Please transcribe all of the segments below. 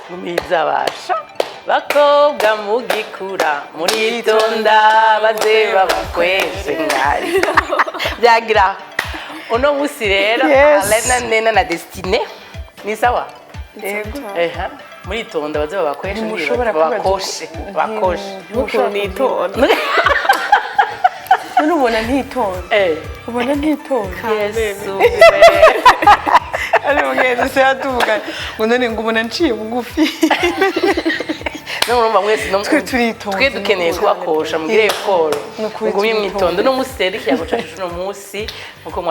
ngumizabasha bakobwa mugikura muritonda baze babakwese ngari byagira uno musi rero Alena Nena na Destine ni sawa yego muritonda baze babakwese bakoshe nuko nitonda ubona ntitonda ubona ntitonda Yesu ari mugeze se atuvuga none ngubona nciye bugufi no mwese no twe dukeneye kubakosha mugire koro ngumye mwitondo no museri cyago cyacu no musi nkuko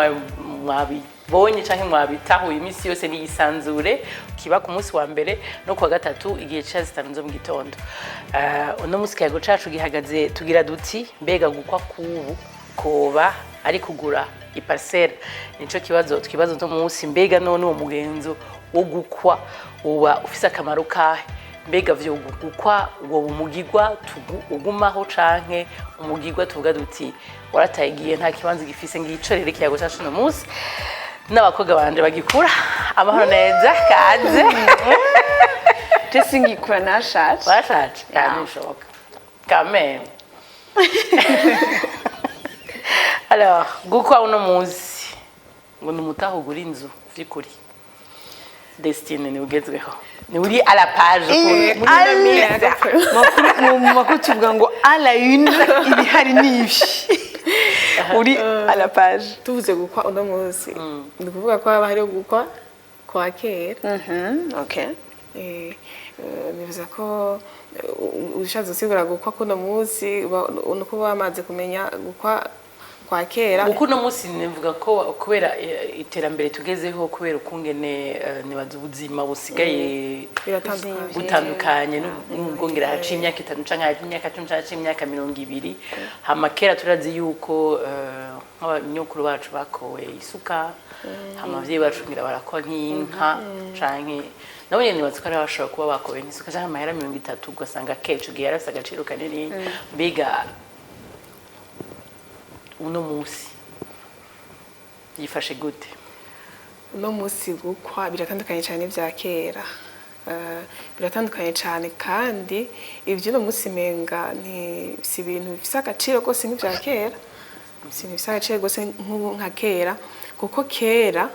mwabibonye canke mwabitahuye imisi yose ni Isanzure kiba ku musi wa mbere no ku wa gatatu igihe cya 5 zo mu gitondo uno musi cyago cyacu gihagaze tugira duti mbega gukwa kubu koba ari kugura Parcelle nico kibazo no musi mbega none uwo mugenzo wo gukwa uba ufise akamaro kahe mbega vyo gukwa uwo umugirwa ugumaho canke umugirwa tuvuga duti waratayigiye nta kibanza gifise ngicorere kiyago cyacu no musi n'abakoga banje bagikura amahoro neza kaze tesingikura nashaje nishoka quand alors gukwa uno muzi ngo numutaho gura inzu vyikuri Destine ni ugezweho ni uri à la page makuru tuvuga ngo à la une ibihari nibi uri à la page tuvuze gukwa uno muzi ndi kuvuga ko haba hari gukwa kwa kera okay nivuze ko ushaze usigura gukwa kuno muzi uko bamaze kumenya gukwa kwa kera uko no musi nivuga ko kubera iterambere tugezeho kubera ukungene nibaza ubuzima busigaye butandukanye n'ubwo ngira haci imyaka 5 canke imyaka 10 canke imyaka 20 hama kera turazi yuko nk'abanyokuru bacu bakowe isuka amavyeyi bacu ngira barakwa nk'inka canke nawe nyene nibaza ko ari bashobora kuba bakowe nk'isuka canke amahera 30 ugasanga kecu gihe yarafise agaciro kanini mbega uno musi yifashe gute uno musi gukwa biratandukanye cyane bya kera biratandukanye cyane kandi ivyo no musi menga ni si ibintu bifise agaciro gose nk'ibya kera si bifise agaciro gose nka kera kuko kera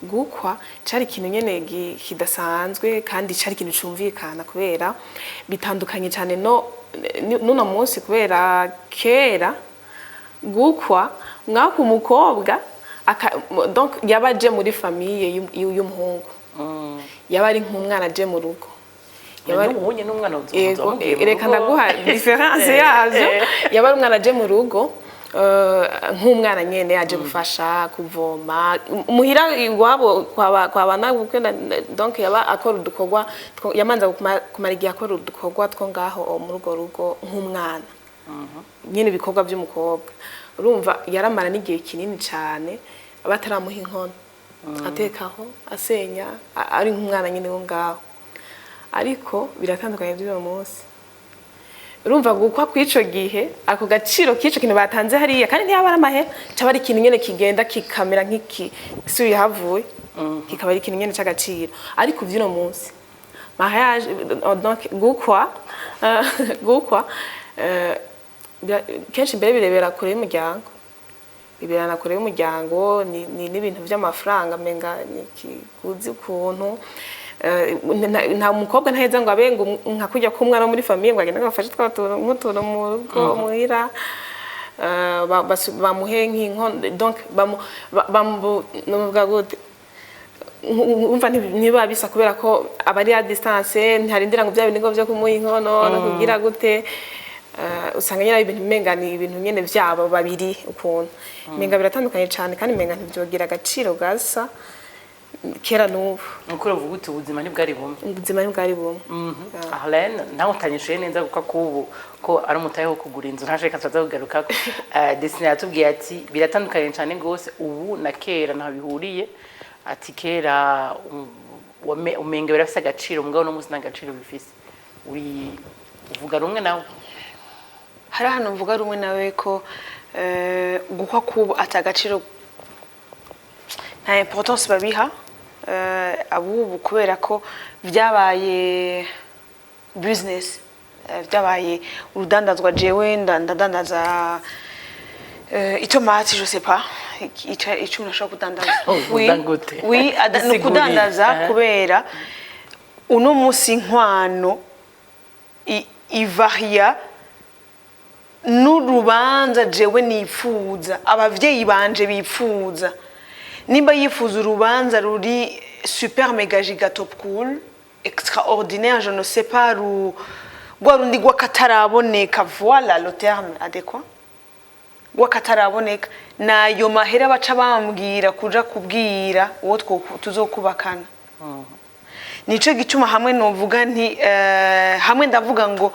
gukwa cari ikintu nyene kidasanzwe kandi cari ikintu cumvikana kubera bitandukanye cyane no musi kubera kera gukwa mwaka umukobwa donc yabaje muri famille y'umuhungu yabari nk'umwana aje mu rugo yabari ubunye n'umwana uzo reka ndaguha difference yazo yabari umwana aje mu rugo nk'umwana nyene yaje gufasha kuvoma muhira iwabo kwa bana donc yaba akora udukorwa yamanza kumara igihe akora udukorwa two ngaho mu rugo nk'umwana nyene ibikorwa by'umukobwa urumva yaramara n'igihe kinini cyane abataramuha inkono atekaho asenya ari nk'umwana nyene wo ngaho ariko biratandukanye by'uwo munsi urumva gukwa kwico gihe ako gaciro kico kintu batanze hariya kandi ntiyabara amahe cyaba ari ikintu nyene kigenda kikamera nk'iki suye havuye kikaba ari ikintu nyene cy'agaciro ariko by'uno munsi mariage donc gukwa kenshi mbere birebera kure y'umuryango biberana kure y'umuryango ni n'ibintu by'amafaranga menga kuzi ukuntu nta mukobwa ntaheza ngo abe ngo nka kujya kumwana muri famille ngo agende gafashe tw'utuntu mu rugo muhira bamuhe nk'inkono donc bamuvuga gute umva niba bisa kubera ko abari a distance ntarindira ngo bya bintu byo kumuha inkono no kugira gute usanga nyine ibintu menga ni ibintu nyene vyabo babiri ukuntu menga biratandukanye cyane kandi menga ntibyogira agaciro gasa kera n'ubu ukuri uvuga uti ubuzima ntibwari bumwe Arlene nawe utanyishuye neza kuko kubu ko ari umutahe wo kugura inzu ntashaka ataza kugaruka Destiny yatubwiye ati biratandukanye cyane gose ubu na kera nta bihuriye ati kera umenga birafise agaciro mugabo no musi n'agaciro bifise uri uvuga rumwe nawe hari hano mvuga rumwe nawe ko gukwa kubu atagaciro nta importance babiha abubu kubera ko byabaye business, byabaye urudandazwa. Jewe ndadandaza itomati, je sais pas icyo nashaka kudandaza. Oui, no kudandaza kubera uno munsi nkwano ivaria n'urubanza jewe nifuza, abavyeyi banje bifuza. Nimba yifuza urubanza ruri super mega giga top cool extraordinaire, je ne sais pas, rundi rw'akataraboneka, voilà le terme adéquat, rw'akataraboneka, nayo mahera baca bambwira kuja kubwira uwo tuzokubakana. Nico gituma hamwe novuga nti hamwe ndavuga ngo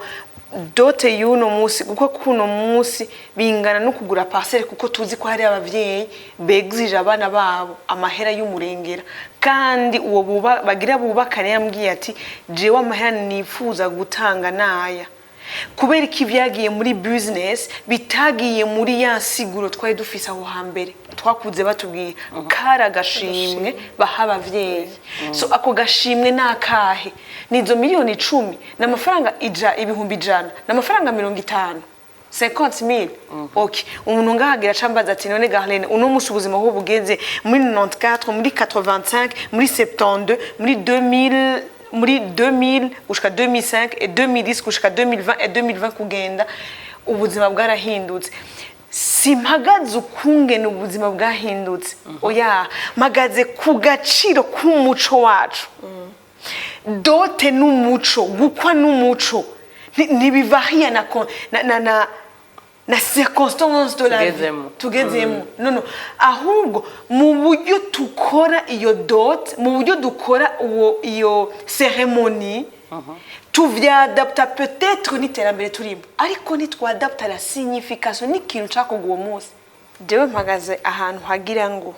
dote y'uno munsi, kuko kuno munsi bingana no kugura parcelle, kuko tuzi ko hari abavyeyi begzije abana babo amahera y'umurengera, kandi uwo bagira bubakane yambwiye ati jewe amahera nifuza gutanga naya, kubera ko ibyagiye muri business bitagiye muri ya siguro twari dufise aho hambere twakuze batubwiye kara gashimwe baha abavyeyi. So ako gashimwe nakahe? Nizo miliyoni 10 n'amafaranga ibihumbi 100 n'amafaranga 50, 50,000. Okay, umuntu ngahagira cambaza ati none Garlene uno musi ubuzima ho bugeze muri 94, muri 85, muri 72, muri 2000, muri 2000 gushika 2005 et 2010 gushika 2020 et 2020 kugenda ubuzima bwarahindutse. Simpagaze ukungene ubuzima bwahindutse, oya mpagaze ku gaciro k'umuco wacu. Dote n'umuco, gukwa n'umuco ntibivahiya na circonstance de la vie tugezemo. No, ahubwo mu buryo tukora iyo dote, mu buryo dukora iyo cérémonie, tuvyadapta peut-être n'iterambere turimo, ariko nitwadapta la signification n'ikintu cyakoga uwo munsi. Jewe mpagaze ahantu hagira ngo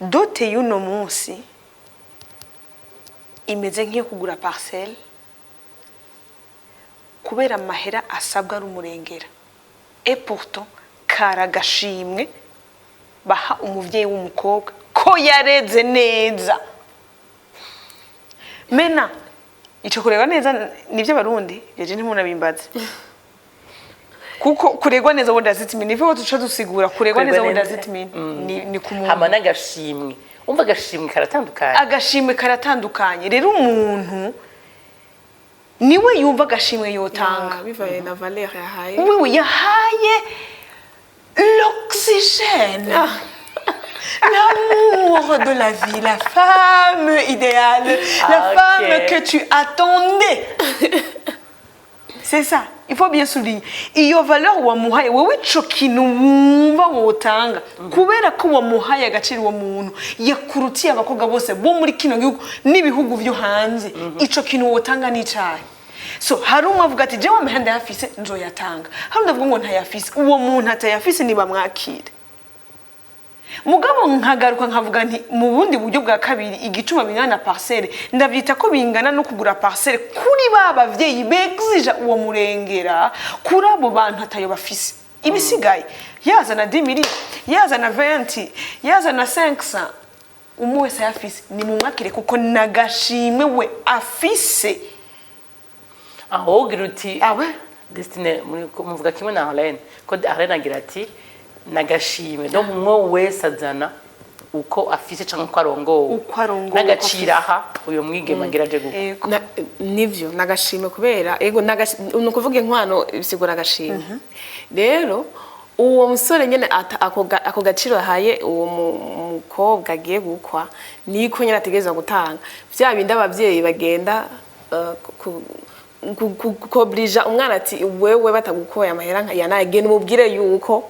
dote y'uno munsi imeze nk'iyo kugura parcelle, kubera amahera asabwa ari umurengera, et pourtant karagashimwe baha umuvyeyi w'umukobwa ko yareze neza. Mena ico kureba neza nivyo barundi yeje ntimunabimbaze, kuko kuregwa neza wonda zitimi nivyo tuca dusigura kuregwa neza wonda zitimi ni kumuntu hama n'agashimwe. Umva agashimwe karatandukanye, agashimwe karatandukanye. Rero umuntu niwe yumva agashimwe yotanga bivaye na valeur yahaye. Oui, yahaye l'oxygène, l'amour de la vie, la femme idéale, la femme que tu attendais. C'est ça, il faut bien souligner. Iyo valeur wamuhaye wewe ico kintu wumva wotanga, kubera ko wamuhaye agaciro uwo muntu yakurutiye abakobwa bose bo muri kino gihugu n'ibihugu byo hanze. Ico kintu wotanga ni cyahe? So hari umwavuga ati jewe amahanda yafise nzoyatanga, hari ndavuga ngo ntayafise, uwo muntu atayafise niba mwakire. Mugabo nkagaruka nkavuga nti mu bundi buryo bwa kabiri igituma bingana parcelle, ndavyita ko bingana no kugura parcelle kuri babavyeyi begzija uwo murengera, kuri abo bantu atayo bafise. Ibisigaye yazana 10 millions, yazana 20, yazana 500, umwe wese yafise ni mu mwakire, kuko nagashimwe we afise. Aho giruti Destine muvuga kimwe na Arlene, ko Arlene agira ati nagashimwe no mwo wese azana uko afise canke uko arongowe n'agaciraha uyo mwigema ngiraje gukwa. Nivyo nagashimwe kubera ego nukuvuga inkwano bisigura agashimwe. Rero uwo musore nyene ako gaciro ahaye uwo mukobwa agiye gukwa niko nyene ategeza gutanga. Vya bindi abavyeyi bagenda kukobrija umwana ati wewe batagukoya amahera yanagene umubwire yuko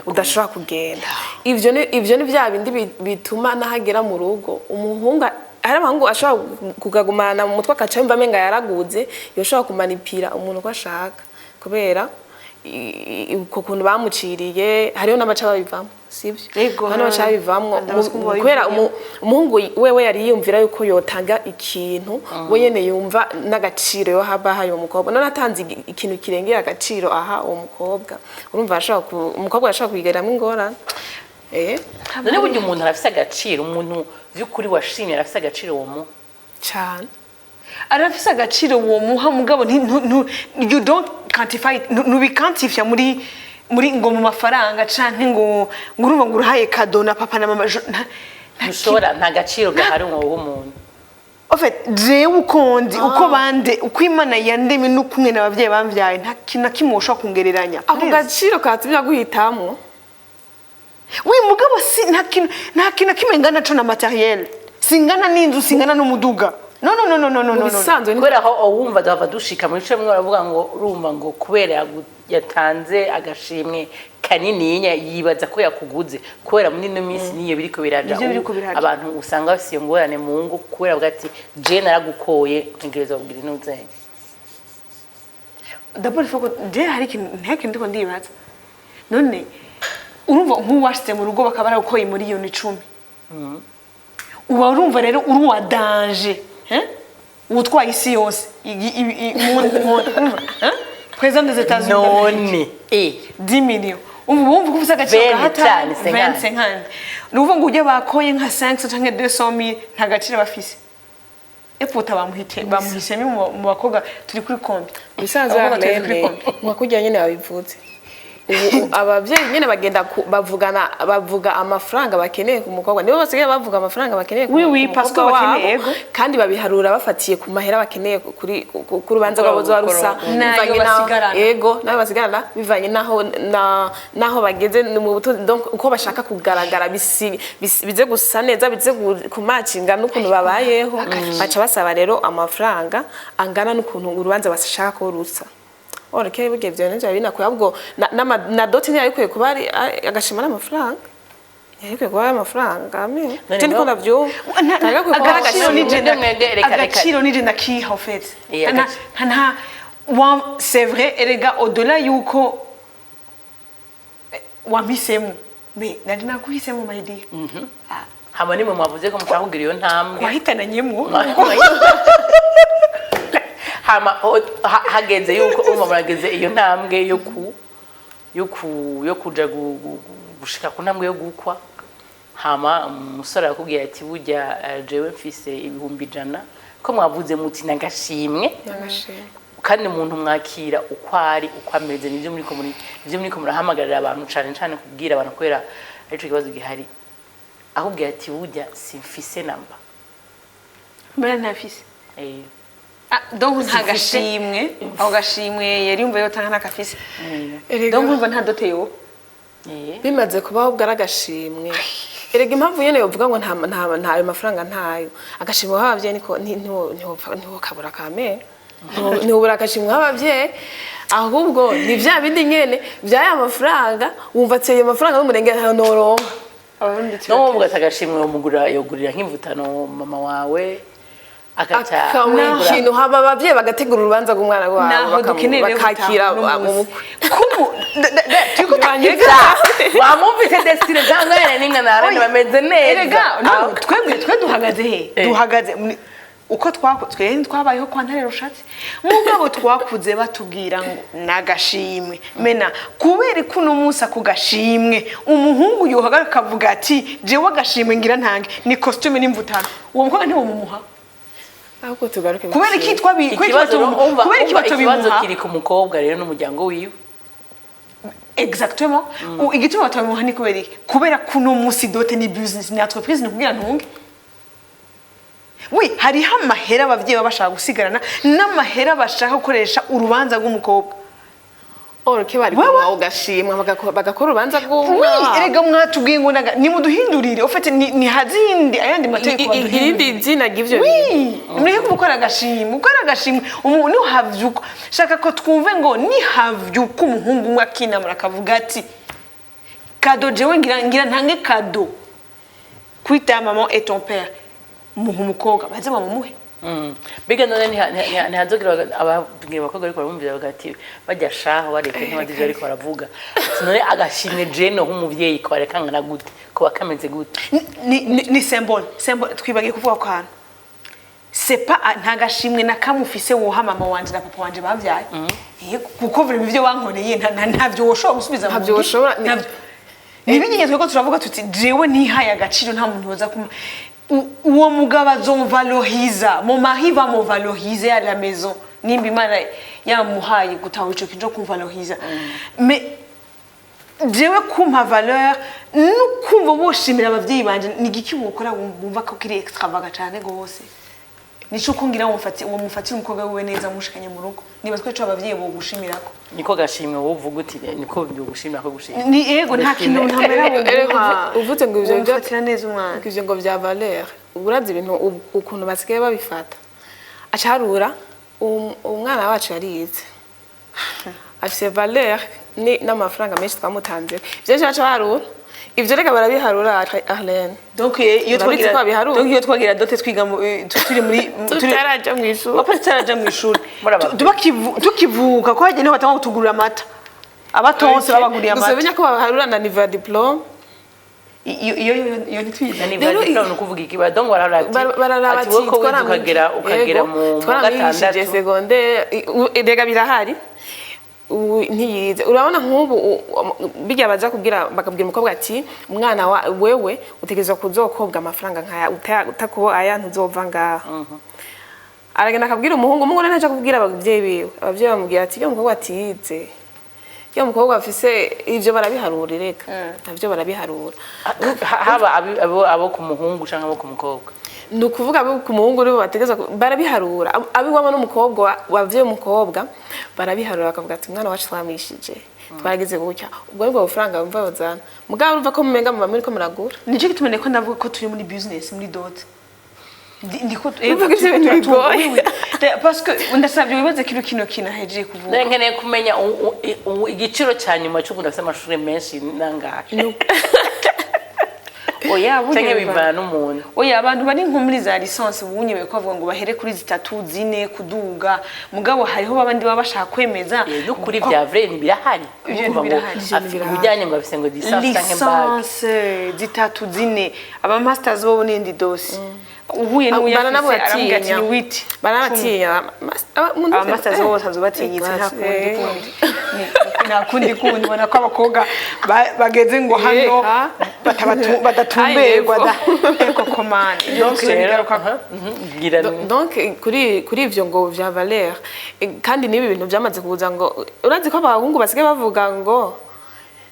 udashobora kugenda. Ivyo ni vya bindi bituma nahagera mu rugo umuhungu ari abahungu ashobora kugagumana mu mutwe akaca yumva amenga yaraguze, yoshobora kumanipira umuntu ko ashaka, kubera uko kuntu bamuciriye. Hariho n'abaca babivamo, sibyo? Hano baca babivamo kubera umuhungu wewe yari yumvira yuko yotanga ikintu we yene yumva n'agaciro yo haba hayo umukobwa, none atanze ikintu kirengera agaciro aha uwo mukobwa, urumva umukobwa ashobora kuyigeramo ingorane. none burya umuntu arafise agaciro umuntu vy'ukuri washimye arafise agaciro uwo mu cyane arafise agaciro uwo muha mugabo you don't quantify nubikantifya muri ngo mu mafaranga canke ngo urumva ngo uruhaye kado na papa na mama ntushobora nta gaciro gahari w'umuntu en fait jewe ukondi uko bande uko Imana yandemye n'ukumwe n'abavyeyi bamvyaye nta kintu kimwe ushobora kungereranya ako gaciro katumya guhitamwo mugabo si nta kintu kimwe ngana co na materiel singana n'inzu singana n'umuduga no bisanzwe kubera aho wumva dava dushika muri cyo mwe baravuga ngo urumva ngo kubera yatanze agashimwe kanini yibaza ko yakuguze kubera muri no minsi niyo biriko biraja abantu usanga bafise ngorane mu ngo kubera bwati je naragukoye ntegereza kugira intuzenye d'abord faut que je hari ikintu ndiko ndibaza none urumva nk'uwashitse mu rugo bakaba baragukoye muri iyo 10 uba urumva rero uri wa danger utwaye isi yose président des États-Unis none 10 millions umva kufisa agaciro hata 25 nuvuga ngo uje bakoye nka 500 canke 200,000 nta gaciro bafise epota bamuhisemo mu bakobwa turi kuri kombi bisanzwe mwakujya nyene babivuze abavyeyi nyene bagenda bavuga amafaranga bakeneye ku mukobwa nibo basigaye bavuga amafaranga bakeneye ku mukobwa wabo kandi babiharura bafatiye ku mahera bakeneye kuri rubanza rwabo rusa yego nayo basigarana bivanye naho bageze mu butunzi donc uko bashaka kugaragara bize gusa neza bize kumacinga n'ukuntu babayeho baca basaba rero amafaranga angana n'ukuntu urubanza bashaka ko rusa oreke buge byo nje binakwiye ahubwo na doti ntiyarikuye kuba ari agashima n'amafaranga yarikuye kuba amafaranga ame tindi ko ndavyo agaciro nije ndakiha ofete nta c'est vrai erega au-delà yuko wampisemo mais nanje nakuhisemo mayidi hama nimwe mwavuze ko mushaka kugira iyo ntambwe wahitananyemo hama hageze yuko murageze iyo ntambwe yo kuja gushika ku ntambwe yo gukwa hama umusore akubwiye ati burya jewe mfise 100,000 ko mwavuze muti nagashimwe kandi umuntu mwakira ukwari ukwameze nivyo muriko murahamagarira abantu cane kubwira abantu kwera arico kibazo gihari akubwiye ati burya simfise namba mbere ntafise donc nta gashimwe aho gashimwe yari yumva yotanga nakafise donc umva nta doteyo bimaze kubaho bwaragashimwe erega impamvu nyene yovuga ngo nta ayo mafaranga ntayo agashimwe habavye niko ntiho kabura kame ntibura agashimwe habavye ahubwo ni vya bindi nyene vyaya mafaranga wumva ayo mafaranga n'umurenge noronka no ubwo atagashimwe yogurira nk'imvutano mama wawe ikintu haba abavyeyi bagategura urubanza rw'umwana wabo bakakira mu bukwe wamumvise destine zangana n'inka narane bameze neza twebwe duhagaze he duhagaze uko twabayeho kwa ntare rushatse mugabo twakuze batubwira ngo nagashimwe mena kubera ko no musa ku gashimwe umuhungu yohaga kavuga ati jewe agashimwe ngira ntange ni costume n'imvutano uwo mukobwa ntiwo mumuha ahubwo tugaruke kubera ikibazo kiri ku mukobwa rero n'umuryango wiwe exactement igituma batamuha ni kubera kuno musi dote ni business ni entreprise ni kugira ntunge hariho amahera abavyeyi bashaka gusigarana n'amahera bashaka gukoresha urubanza rw'umukobwa oreke bari kubaho gashimwa bagakora urubanza rw'umwana erega mwatubwiye ngo nimuduhindurire ufite ni hazindi ayandi mateko irindi zina givyo mureke gukora agashimwe umuntu havyuko shaka ko twumve ngo ni havyuko umuhungu umwe akinamura akavuga ati kado jewe ngira ntange kado kwita maman et ton père umukobwa baze bamumuhe biga none ntihazogira ababwira abakobwa ariko barumvira bagati bajya shaho bareke ntibadivyo ariko baravuga none agashimwe jeno nk'umuvyeyi ko barekangana gute ko bakameze gute ni symbole twibagiye kuvuga ko hano c'est pas nta gashimwe na kamufise woha mama wanje na papa wanje bavyaye kuko biri bivyo bankoreye ntavyo woshobora gusubiza ntavyo woshobora nibinyenye tweko turavuga tuti jewe ntihaye agaciro nta muntu woza kuma uwo mugabo azomvaloriza mon mari va me valoriser à la maison nimba imana yamuhaye gutaha ico kinjo kumvaloriza mais jewe kumpa valeur nukumva boshimira abavyeyi banje nigiki wokora wumva ko kiri extravagant cyane gose nico kungira uwo mufatira umukobwa wiwe neza mushikanye mu rugo niba twacu abavyeyi bo gushimirako niko gashimwe wovuga uti niko byo gushimira ko gushimira ni ego nta kintu ntamera uvuze ngo ivyo byo fatira neza umwana ivyo ngo vya valeur urazi ibintu ukuntu basigaye babifata acarura umwana wacu yarize afise valeur ni n'amafaranga menshi twamutanze ivyo cyacu harura ivyo reka barabiharura Arlene donc iyo twagira dote twiga turi muri tutaraja mu ishuri papa tutaraja mu ishuri tukivuka ko hagene batanga kutugurira amata abatonse babaguriye amata gusebenya ko baharura na niveau diplôme iyo ntitwize ni diplôme no kuvuga iki badong bararati ukagera mu gatandatu secondaire rega birahari ntiyize urabona nk'ubu bijya baza kubwira bakabwira umukobwa ati umwana wewe utegerezwa kuzokobwa amafaranga nkaya utakubo aya ntuzova ngaha aragenda akabwira umuhungu ntaje kubwira abavyeyi biwe abavyeyi bamubwira ati iyo umukobwa atize iyo umukobwa afise ivyo barabiharura reka navyo barabiharura haba abo ku muhungu canke abo ku mukobwa nukuvuga abo ku muhungu uri bategeza barabiharura abiwamo n'umukobwa wavye umukobwa barabiharura bakavuga ati umwana wacu twamishije twaragize gutya ubwo aribwo bufaranga bumva bazana mugabo urumva ko mumenga mu bamuri ko muragura nico gitumene ko ndavuga ko turi muri business muri dote ndiko uvuga ibintu bigoye parce que ndasabye wibaze kino hejeje kuvuga nkeneye kumenya igiciro cya nyuma cyo gundafise amashuri menshi nangahe oya cyangwa bivana n'umuntu oya abantu bari nko muri za licence bunyewe ko bavuga ngo bahere kuri 3 4 kuduga mugabo hariho babandi baba bashaka kwemeza no kuri vya vrai ni birahari ubujyanye ngo bafise ngo licence 3 4 aba masters bo n'indi dosi uhuye n'uyafise ati witi baranatinya masters bo bazobatinyitse nta kundi bona ko abakobwa bageze ngo hano badatumberwa da eko commande donc kuri ivyo ngo vya valeur kandi nibi bintu byamaze kuza ngo urazi ko abahungu basigaye bavuga ngo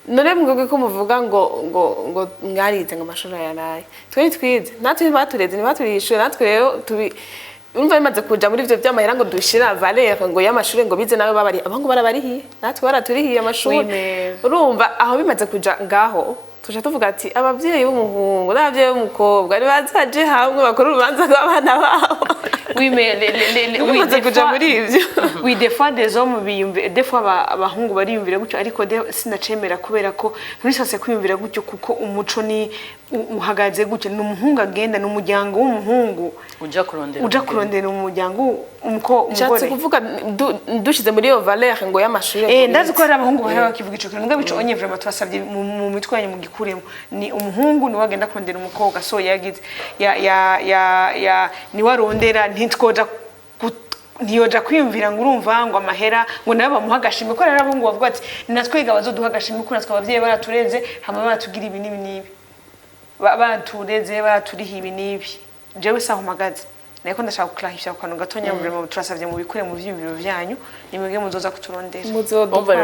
none mwebwe ko muvuga ngo mwarize ngo amashuri aya nayo twize natwe batureze ntibaturishwe natwe rero urumva bimaze kuja muri ivyo by'amahera ngo dushira valeur ngo y'amashuri ngo bize nawe babari abangu barabarihiye natwe baraturihiye amashuri urumva aho bimaze kuja ngaho tuja tuvuga ati abavyeyi b'umuhungu n'abavyeyi b'umukobwa ari bazaje hamwe bakora urubanza rw'abana babo oui mais bimaze kuja muri ivyo oui des fois des hommes biyumvira des fois abahungu bariyumvira gutyo ariko sinacemera kubera ko nturisase kwiyumvira gutyo kuko umuco ni uhagaze gutyo n'umuhungu agenda n'umuryango w'umuhungu uja kurondera umuryango umugore cyatse kuvuga dushize muri yo valeur ngo y'amashuri ndazi ko ari abahungu bahera bakivuga ico kintu mugabe ico onye vraiment twasabye mu mitwe yanyu mu gikuremo ni umuhungu ni wagenda kurondera umukobwa so yagize ni warondera ntitwoja ntiyoja kwiyumvira ngo urumva ngo amahera ngo nayo bamuha agashimwe ko rero abahungu bavuga ati natwiga bazoduha agashimwe ko natwe abavyeyi baratureze hama baratugira ibi n'ibi batureze baraturiha ibi n'ibi jewe saho magaze nako ndashaka kuklahifya kwa ngatonya mu turasavye mu bikure mu vyimviro vyanyu nimwege muzoza kuturondera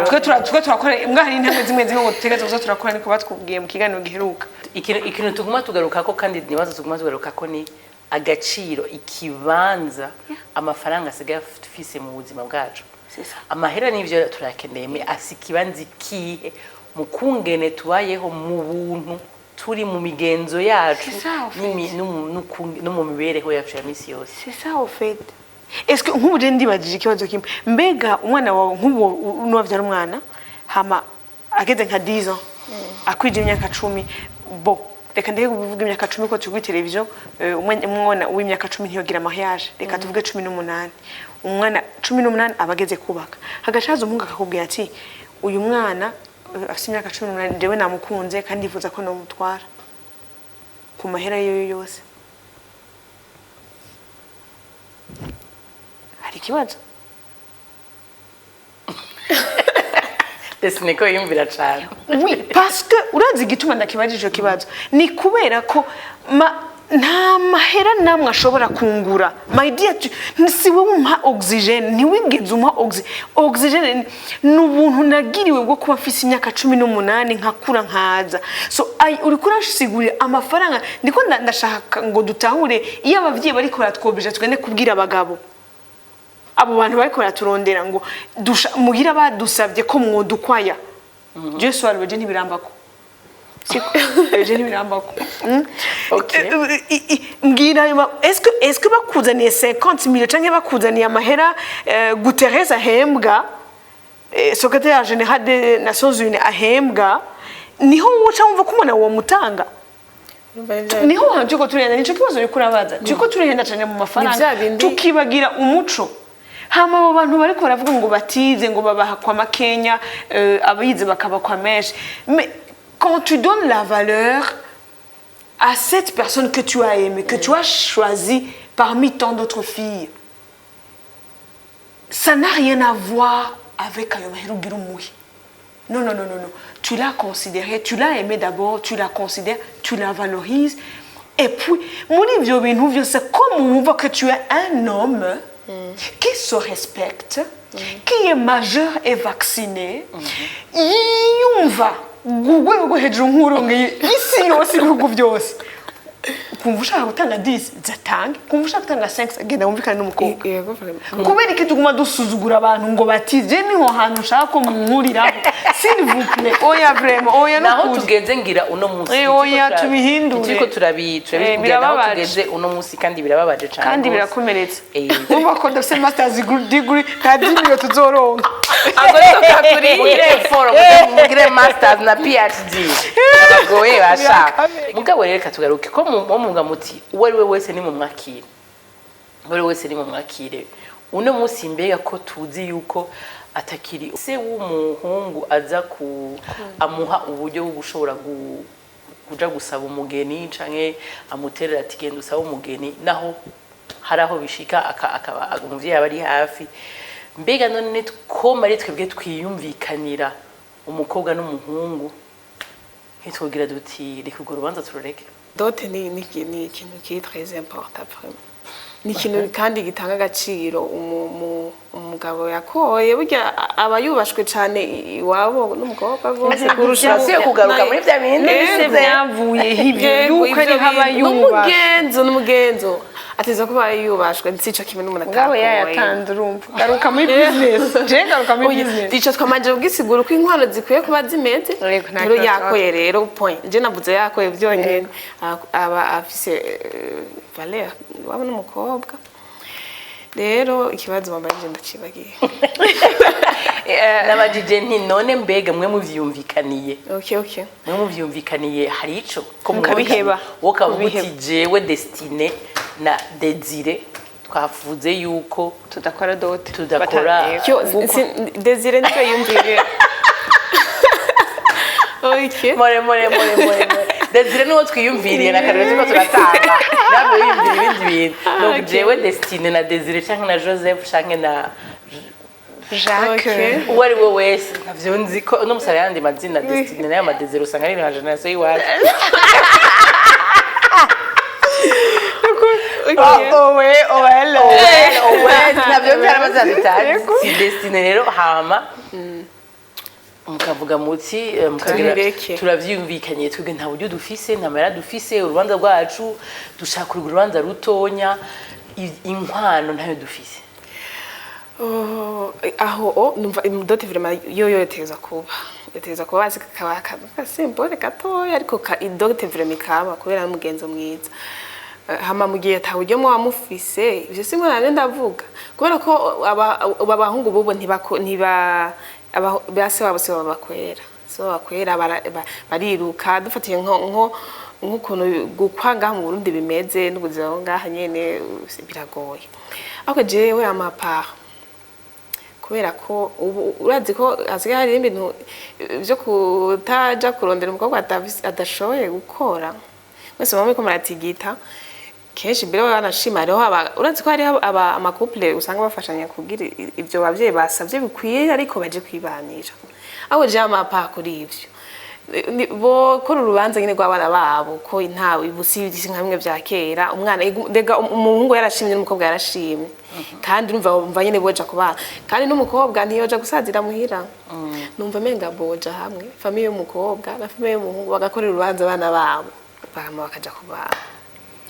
twe turakora imbwa hari intambwe zimwe ngo tutegeze uzo turakora niko batwubwiye mu kiganiro giheruka ikintu tuguma tugaruka ko kandi nibazo tuguma tugaruka ko ni agaciro ikibanza amafaranga asigaye afise mu buzima bwacu amahera n'ivyo turakeneye me asikibanzi kihe mu kungene tubayeho mu buntu turi mu migenzo yacu no mu mibereho yacu ya misi yose c'est ça au fait est-ce que nk'ubu je ndibajije ikibazo kimwe mbega umwana wawe nk'ubu n'uwavyara umwana hama ageze nka 10 ans akwije imyaka 10 bo reka ndege kuvuga imyaka 10 ko tugwi television umwana w'imyaka 10 ntiyogira mariage reka tuvuge 18 umwana 18 abageze kubaka hagashaza umuhungu akakubwira ati uyu mwana afite imyaka 18 jewe namukunze kandi ivuza ko nomutwara ku mahera yose hari kibazo Destiny ko yumvira cyane. Oui, parce que urazi igituma ndakibajije kibazo ni kubera ko nta mahera namwe ashobora kungura. My dear, si wowe umpa oxygene, ntiwigeze umpa oxygene. Ni ubuntu nagiriwe bwo kuba mfise imyaka 18 nkakura nkaza. So uri kurashigurira amafaranga ndiko ndashaka ngo dutahure iyo abavyeyi bariko baratwobije tugende kubwira abagabo. Abo bantu bariko baraturondera ngo muhira badusabye ko mwodukwaya. Jesu alweje ntibirambako. Je n'ibirambako. Okay. Mbwira est-ce que bakuzaniye 50,000 canke bakuzaniye amahera Guterres ahembwa secrétaire général des Nations Unies ahembwa niho woca wumva ko umuntu wo mutanga niho hantu ko turenda nico kibazo yuko urabaza cyo turenda cyane mu mafaranga tukibagira umuco hama abo bantu bariko baravuga ngo batize ngo babaha kwa makenya abize bakaba kwa mesh. Quand tu donnes la valeur à cette personne que tu as aimée, que tu as choisie parmi tant d'autres filles, ça n'a rien à voir avec Ayomahiru Girumuhi. Non, non, non, non, non. Tu l'as considérée, tu l'as aimée d'abord, tu la considères, tu la valorises. Et puis, c'est comme on voit que tu es un homme qui se respecte, qui est majeur et vacciné. On va. Gukwa rwo hejuru nkuronge isi yose ibihugu byose kumva ushaka gutanga 10 zatange kumva ushaka gutanga 5 agenda wumvikana n'umukobwa kubera iki tuguma dusuzugura abantu ngo batize niho hantu ushaka ko muhurira s'il vous plaît oya vraiment oya naho tugeze ngira uno munsi oya tubihindure turiko turabigira naho tugeze uno munsi kandi birababaje cyane kandi birakomeretse umva ko dufite masters degree kandi niyo tuzoronka agoreko kakuri mugire masters na PhD abagoye bashaka mugabo reka tugaruke ko mumunga muti uwo ari we wese ni mu mwakire uwo ari we wese ni mu mwakire uno munsi mbega ko tuzi yuko atakiri se w'umuhungu aza ku amuha uburyo bwo gushobora kuja gusaba umugeni canke amuterera ati genda usaba umugeni naho haraho bishika akaba umuvyeyi abari hafi mbega none ko mari twebwe twiyumvikanira umukobwa n'umuhungu hitwogira duti reka urwo rubanza turureke. Dote ni ikintu qui est très important vraiment. Ni ikintu kandi gitanga agaciro umugabo yakoye burya aba yubashwe cyane iwabo n'umukobwa gose kurusha se kugaruka muri bya bindi bise byavuye hivyo yuko ari haba yubashwe n'umugenzo ateza kuba yubashwe nsico kimwe n'umuntu atakoye yatanze urumva garuka muri business je garuka muri business dico twamanje ubwisigura ko inkwano zikwiye kuba zimeze rero yakoye rero point je navuze yakoye byonyene aba afise valeur waba n'umukobwa rero ikibazo bambaje ndakibagiye nabajije nti none mbega mwe muvyumvikaniye okay mwe muvyumvikaniye hari ico ko mukabiheba wokabuti jewe Destiny na Desire twavuze yuko tudakora dote tudakora Desire nicyo yumviye okay more Desire nuwo twiyumviriye na karere tuko turatanga nabwo yumvira ibindi bintu no jewe Destiny na Desire canke na Joseph canke na Jacques uwo ari we wese navyo nzi ko no musara yandi mazina Destiny nayo Desire usanga ari nka generation yiwacu navyo byaramaze bitari si Destiny rero hama mukavuga muti mukagira turavyumvikanye twebwe nta buryo dufise nta mara dufise urubanza rwacu dushaka urubanza rutonya inkwano ntayo dufise aho numva dote vraiment yo yeteza kuba bazi kakaba simple gatoya ariko dote vraiment kaba kubera mugenzo mwiza hama mugiye taburyo mu wamufise ivyo simwe nane ndavuga kubera ko abahungu bobo ntiba base wabo se bakwera bariruka dufatiye nk'ukuntu gukwanga mu Burundi bimeze n'ubuzima ngaha nyene biragoye ako jewe amapart kubera ko urazi ko asigaye hari ibintu byo kutaja kurondera umukobwa adashoboye gukora mwese mwe ko muratigita kenshi mbere wanashima rero urazi ko hari ama couple usanga bafashanya kugira ivyo bavyeyi basavye bikwiye ariko baje kwibanira abo jama pa kuri ivyo bo kuri urubanza nyine rw'abana babo ko intawe ibusibye nkamwe bya kera umwana dega umuhungu yarashimye n'umukobwa yarashimye kandi numva nyine boja kubana kandi n'umukobwa ntiyoja gusazira muhira numva menga boja hamwe famiye y'umukobwa na famiye y'umuhungu bagakorera urubanza abana babo bakaja kubana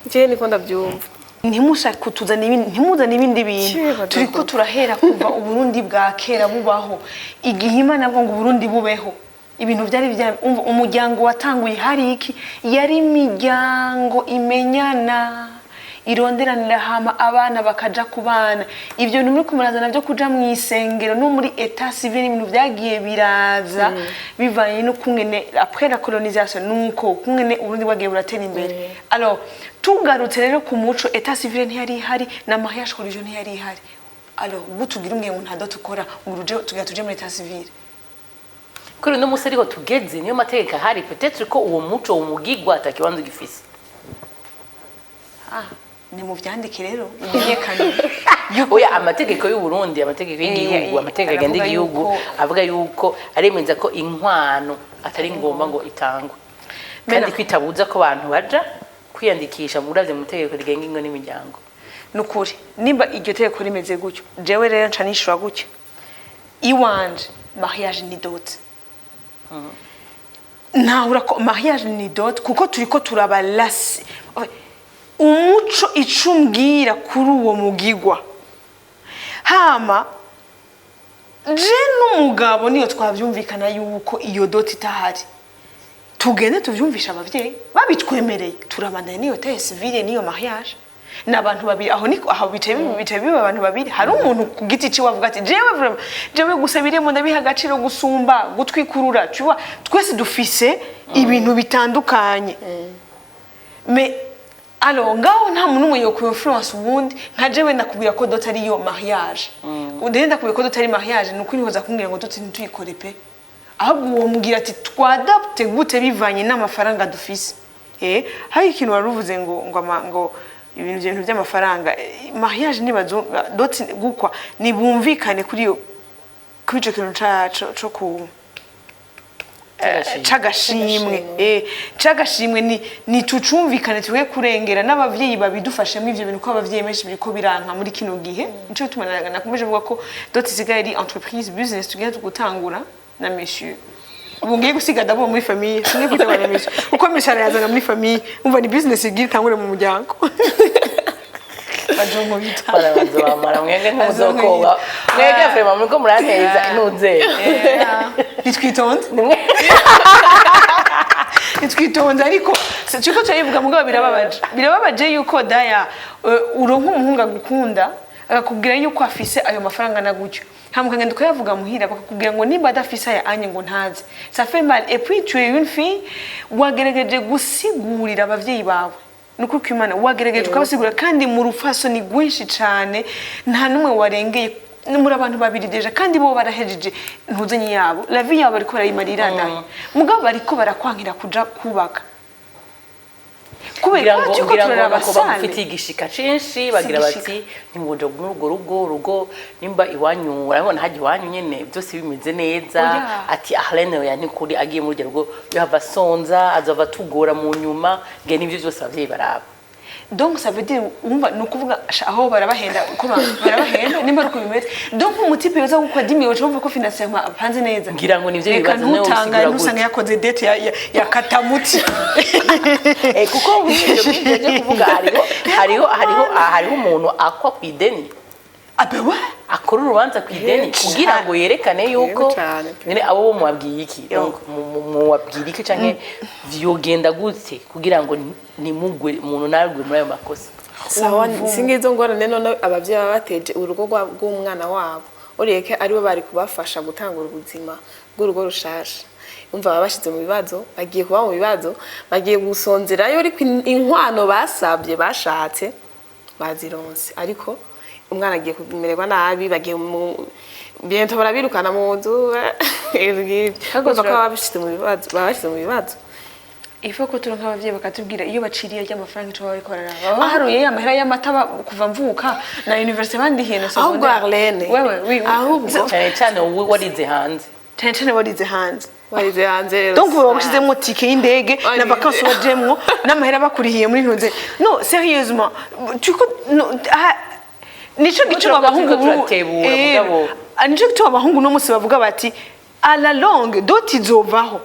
je niko ndabyumva ntimushaka kutuzana ibindi ntimuzana ibindi bintu turiko turahera kuva uburundi bwa kera bubaho igihe Imana ngo uburundi bubeho ibintu byari umuryango watanguye hari iki yari imiryango imenyana ironderanira hama abana bakaja kubana ibyo ni muri kumurazana byo kuja mu isengero no muri etat civil ibintu byagiye biraza bivanye no kungene après la colonisation nuko kungene urundi bwagiye buratera imbere alors tugarutse rero ku muco etat civil ntiyari hari na mariage religieux ntiyari hari alors ubu tugira umwe ntado tukora uruje tuje muri etat civil kuri no musari ho tugeze niyo mategeko hari peut-être ko uwo muco umugigwa atakibanza gifise ni mu vyandike rero umenyekanye oya amategeko y'u Burundi amategeko y'igihugu amategeko agenda igihugu avuga yuko aremeza ko inkwano atari ngomba ngo itangwe kandi kwitabuza ko abantu baja kwiyandikisha mu ravye mu tegeko rigenga ingo n'imiryango nukuri nimba iryo tegeko rimeze gutyo jewe rero nca nishura gutyo iwanje mariage ni dot nahura ko mariage ni dot kuko turiko turabalasi umuco icumbwira kuri uwo mugigwa hama je n'umugabo niyo twavyumvikana yuko iyo dot itahari tugende tuvyumvisha abavyeyi babitwemereye turabandanya niyo teye civile niyo mariage n'abantu babiri aho niko aho bitewe abantu babiri hari umuntu ku giti ci wavuga ati jewe gusabiremo ndabiha agaciro gusumba gutwikurura cyuba twese dufise ibintu bitandukanye alors ngaho nta muntu umwe yo ku influence ubundi nka jewe nakubwira ko dot ari yo mariage udende ndakubwira ko dot ari mariage nuko nihoza kumbwira ngo dot ntuyikore pe ahubwo uwo mugira ati twadapte gute bivanye n'amafaranga dufise hari ikintu waruvuze ngo ibintu by'amafaranga mariage nibazunga dot gukwa nibumvikane kuri yo kwico kintu cyo ku cagashimwe ni tucumvikane tuwe kurengera n'abavyeyi babidufashemo ivyo bintu ko abavyeyi benshi biriko biranka muri kino gihe nico tumanana nakomeje vuga ko dot isigaye ari entreprise business tugiye gutangura na monsieur ubu ngiye gusiga dabo muri famille singe kutabana monsieur uko mishara yazana muri famille umva ni business igira tangure mu muryango bajongo bita barabanza bamara mwenge ntuzokoba mwege vrema muri ko muranteza intuze nitwitonde nitwitonde ariko cyo cyayivuga mugabo birababaje yuko daya uronka umuhungu agukunda akakubwira yuko afise ayo mafaranga na gutyo hamukanga ndiko yavuga muhira bakakubwira ngo nimba adafise aya anye ngo ntaze ça fait mal et puis tu es une fille wagerageje gusigurira abavyeyi bawe nuko kwimana wagerageje ukabasigura kandi mu rufaso ni gwinshi cyane nta numwe warengeye muri abantu babiri deja kandi bo barahejeje ntuzenye yabo la vie yabo bariko barayimarira ndani mugabo bariko barakwankira kuja kubaka kugira ngo bafite igishika cinshi bagira bati ntimuja muri rugo nimba iwanyu urabona haje iwanyu nyene byose bimeze neza ati Arlene ya ntikuri agiye muri rugo yava sonza azava tugora mu nyuma nge nivyo byose abavyeyi baraba donc ça veut dire umva nukuvuga aho barabahenda uko barabahenda nimba ruko bimeze donc umutipe yoza gukwa dimi wacho umva ko financement apanze neza ngira ngo nivyo bibazo ne usigura gute yakoze date ya katamuti kuko bije kuvuga hariho umuntu akwa kwideni abewa akora urubanza kwideni kugira ngo yerekane yuko nyine abo bo mwabwiye iki mwabwira iki canke vyogenda gute kugira ngo nimugwe umuntu narwe muri ayo makosa sawa singizo ngorane none abavyeyi babateje urugo rw'umwana wabo ureke ari bo bari kubafasha gutangura ubuzima bw'urugo rushasha umva babashize mu bibazo bagiye kuba mu bibazo bagiye gusonzerayo ariko inkwano basabye bashatse bazironse ariko umwana agiye kumererwa nabi bagiye mu biento barabirukana mu nzu kagoza ko babishize mu bibazo ifo ko turonka abavyeyi bakatubwira iyo baciriye y'amafaranga cyo bariko bararaba baharuye y'amahera y'amata kuva mvuka na university bandihiye na secondaire Arlene wewe ahubwo cyane warize hanze cyane warize hanze rero donc uba washizemo tike y'indege na vacances wajemwo n'amahera bakurihiye muri ntuze no sérieusement nico gituma abahungu nico gituma abahungu no musi bavuga bati à la longue dot izovaho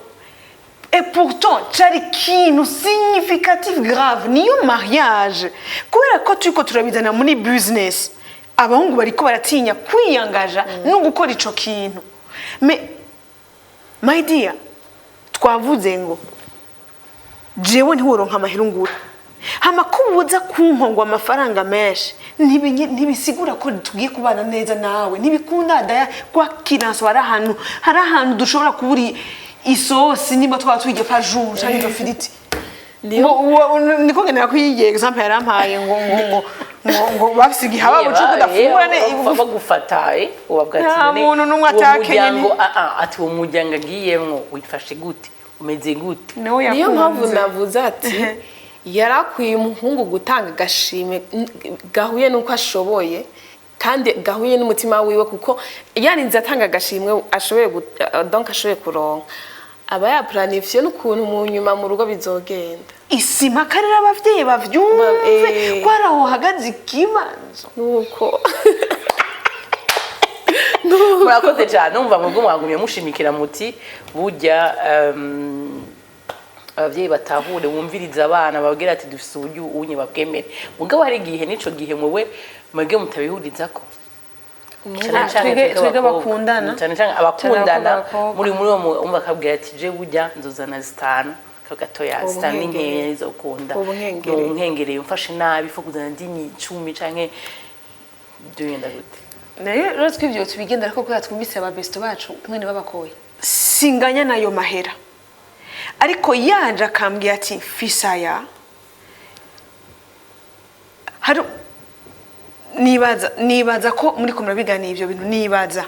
et pourtant cari ikintu significatif grave niyo mariage kubera ko turiko turabizana muri business abahungu bariko baratinya kwiyangaja no gukora ico kintu mais my dear twavuze ngo jewe ntiworonka amahera ngura hama kubuza kunkongwa amafaranga menshi ntibisigura ko tugiye kubana neza nawe ntibikunda daya kwa kiranso hari ahantu dushobora kuburi isosi niba twatwige pa jour cyangwa ifiriti niko ngenera ko iyi example yarampaye ngo bafisigi haba buco kudafungura ne bagufata ubabwatsi ne umuntu numwe atakenye ati uwo mujyanga giyemwo wifashe gute umeze gute niyo mpamvu navuze ati yarakwiye umuhungu gutanga agashime gahuye nuko ashoboye kandi gahuye n'umutima wiwe kuko yarinze atanga agashimwe ashoboye donc ashoboye kuronka aba yaplanifiye n'ukuntu mu nyuma mu rugo bizogenda isima karera abavyeyi bavyumve ko araho hagaze ikibanzo nuko murakoze cyane numva mubwo mwagumye mushimikira muti burya abavyeyi batahure wumviriza abana babwira ati dufise uburyo unye babwemere mugabo hari gihe nico gihe mwewe mwege mutabihurizako twege bakundana cyane abakundana muri uwo umva akabwira ati je burya nzozana 5 kagatoya 5 n'inkeya zo ukunda nkengere mfashe nabi fo kuzana dini 10 canke duyenda gute nayo rero twivyo tubigendera ko twumvise ababesto bacu mwene babakoye singanya nayo mahera ariko yaje akambwira ati fisaya hari nibaza ko muri ko murabiganira ivyo bintu nibaza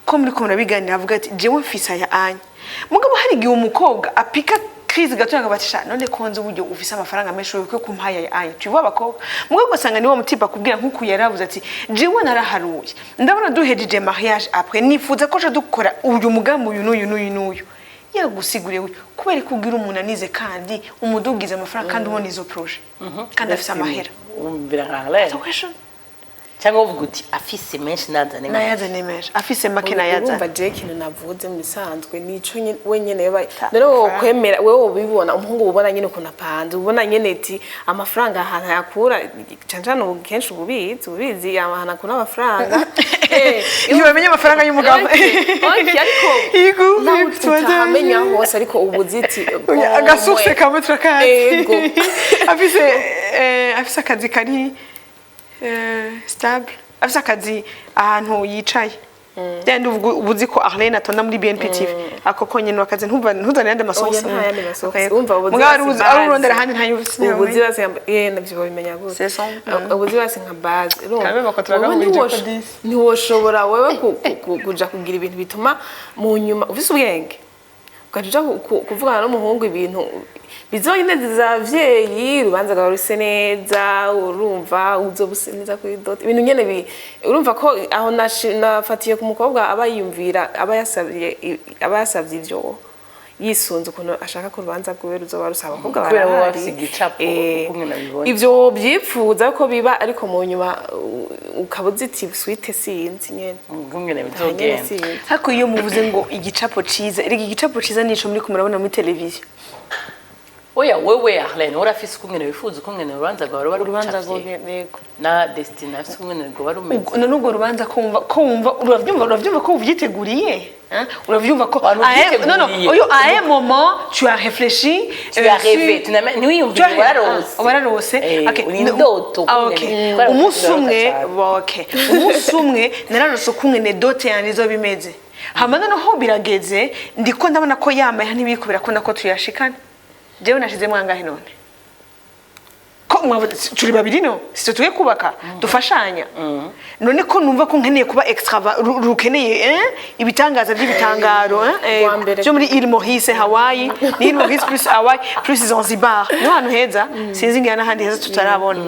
ko muri ko murabiganira avuga ati jewe fisaya anye mugabo hari gihe umukobwa apika crise gatanga batisha none konze uburyo ufise amafaranga menshi yo kumpaya anye tuvuga abakobwa mugabo basanga niwo mutipa kubwira nkuko yaravuze ati jewe naraharuye ndabona duhejeje mariage après nifuza ko je dukora uyu mugambo uyu n'uyu yagusiguriye kubera kugira umuntu anize kandi umudugize amafaranga kandi ubona izo projet kandi afise amahera umbira nkale cyangwa uvuga uti afise menshi nazane menshi afise make nazane urumva je kintu navuze mu bisanzwe nico wenyene yabaye rero kwemera wewe ubibona umuhungu ubona nyine ukuntu apanze ubona nyene ati amafaranga ahantu yakura cancana kenshi ubizi ahantu akura amafaranga iyo bamenye amafaranga y'umugabo ariko tutamenya hose ariko ubuziti agasuse kamwe turakazi afise akazi kari stable afisa akazi ahantu yicaye then ubuzi ko Arlene atonda muri BNP TV ako konye no akazi ntuzane yande masosi umva ubuzi arurondera handi ntayusi ubuzi base navyo babimenya gute ubuzi base nka base ntiwoshobora wewe kuja kugira ibintu bituma mu nyuma ufise ubwenge ukaja kuvugana n'umuhungu ibintu bizoyineza abavyeyi rubanza garuse neza urumva uzobuse neza kuri dot ibintu nyene urumva ko aho nafatiye ku mukobwa aba yiyumvira aba yasavye ivyo yisunze ukuntu ashaka ko rubanza rwe ruzoba rusaba abakobwa barahari ivyo byipfuza ko biba ariko mu nyuma ukabuza iti suite sinzi nyene ngumwe bizogenda hako iyo muvuze ngo igicapo ciza igicapo ciza nico muri kumurabona muri televiziyo oya wewe Arlene urafise kumwe wifuza kumwe urubanza rwawe urubanza rwego na destination kumwe ngo barumeze none ubwo rubanza kumva uravyumva ko uvyiteguriye uravyumva ko oyo à un moment tu as réfléchi tu as rêvé tu n'as ntiwiyumvira wararose indoto umunsi umwe nararose kumwe ne dote yanizo bimeze hamana no birageze ndiko ndabona ko yamaye ntibikubira ko ndako tuyashikana jewe nashize mwangahe none ko turi babiri no sito tuye kubaka dufashanya none ko numva ko nkeneye kuba extra rukeneye ibitangaza by'ibitangaro cyo muri Île Maurice Hawaii ni Île Maurice plus Hawaii plus Zanzibar no hano heza sinzi ngana handi heza tutarabona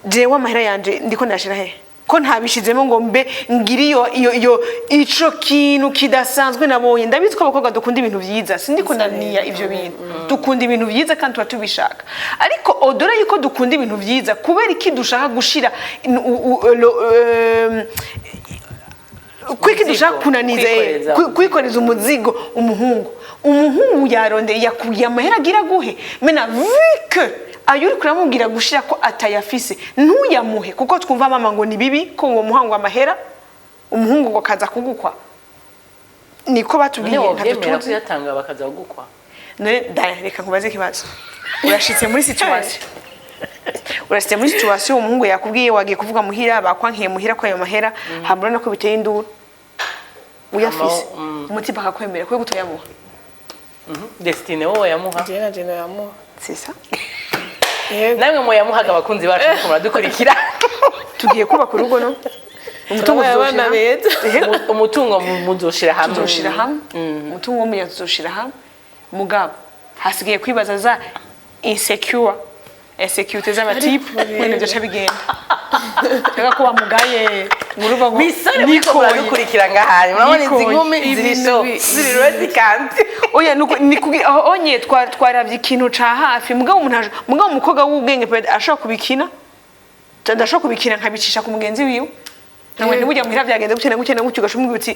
jewe amahera yanje ndiko ndashira he ko ntabishizemo ngo mbe ngiri iyo ico kintu kidasanzwe nabonye ndabizi ko abakobwa dukunda ibintu vyiza sindiko ndaniya ivyo bintu dukunda ibintu vyiza kandi tuba tubishaka ariko odora yuko dukunda ibintu vyiza kubera iki dushaka gushira kwiki dushaka kunaniza kwikoreza umuzigo umuhungu yarondeye yakugiye amahera agira guhe mena vike ayuri kuramubwira gushira ko atayafise ntuyamuhe kuko twumva mama ngo ni bibi ko uwo muhango amahera umuhungu ngo kaza kugukwa niko batubwiye ntabwo yatanga bakaza kugukwa reka nkubaze ikibazo urashitse muri situation umuhungu yakubwiye wagiye kuvuga muhira bakwankiye muhira ko ayo mahera hambura no ko biteye induru uyafise umutima akakwemera kwe gutoyamuha Destiny wowe yamuha jena yamuha c'est ça namwe mu yamuhaga abakunzi bacu ko muradukurikira tugiye kubaka urugo no umutungo w'abana beza umutungo muzoshira hamwe umutungo wo muzoshira hamwe mugabo hasigaye kwibaza za insecurity z'abatipe mwene byo cabigenda cyangwa ko bamugaye muruba ngo niko baradukurikira ngahari murabona izi nkumi ziri ready kandi oya onye twaravye ikintu ca hafi mugabo umukobwa w'ubwenge pe ashaka kubikina ndashaka kubikina nkabicisha ku mugenzi wiwe namwe ntibujya muhira byagenda gukena gutyo gashumwe uti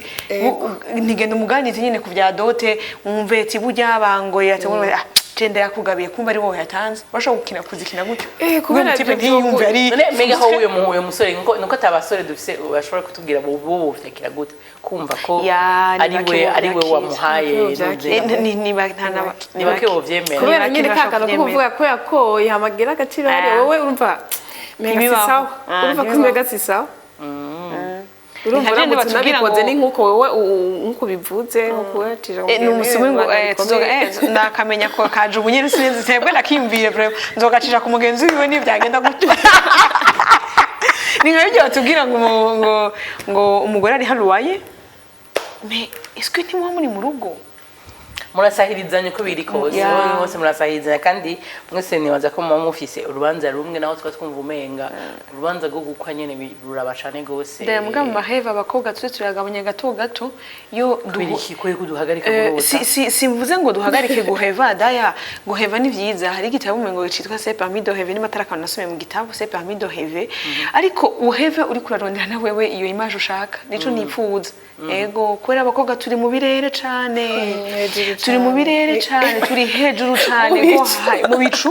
ntigenda umuganize nyine ku vya dote umve ati bujya bangoye ati tenda yakugabiye kumva ari wowe yatanze bashaka gukina kuzikina gutyo kubera tipe ntiyumve ari mega ho uyo musore nuko atabasore dufise bashobora kutubwira bo vyakira gute kumva ko ari we wamuhaye ni bake bovyemera kubera nyine kakana ko kuvuga ko yakoye hamagira agaciro hari wowe urumva mega sisawa urumva ko mega sisawa urumva uramutse unabikoze ni nk'uko wowe nk'uko bivuze nk'uko wetije ni umusimu ngo nakamenya ko kaje ubunyene sinzi tebwe nakimvire vraiment nzogacisha ku mugenzi wiwe ni byagenda gutyo ni nk'ibyo batubwira ngo umugore ari haruwaye mais est-ce que ni muri mu rugo murasahirizanye ko biri kose bose murasahirizanya kandi mwese nibaza ko mama mufise urubanza rumwe naho twumva umenga urubanza rwo gukwa nyene ruraba cane gose ndamubwa mu maheva abakobwa twe turagabanya gato yo twiriki kwe kuduhagarika guhoza simvuze ngo duhagarike guheva daya guheva ni vyiza hari igitabo ngo citwa c'est parmi de rêver ni mataraka nasomye mu gitabo c'est parmi de rêver ariko uheve uri kurarondera na wewe iyo image ushaka nico nipfuza ego kwera abakobwa turi mu birere cane turi mu birere cyane turi hejuru cyane mu bicu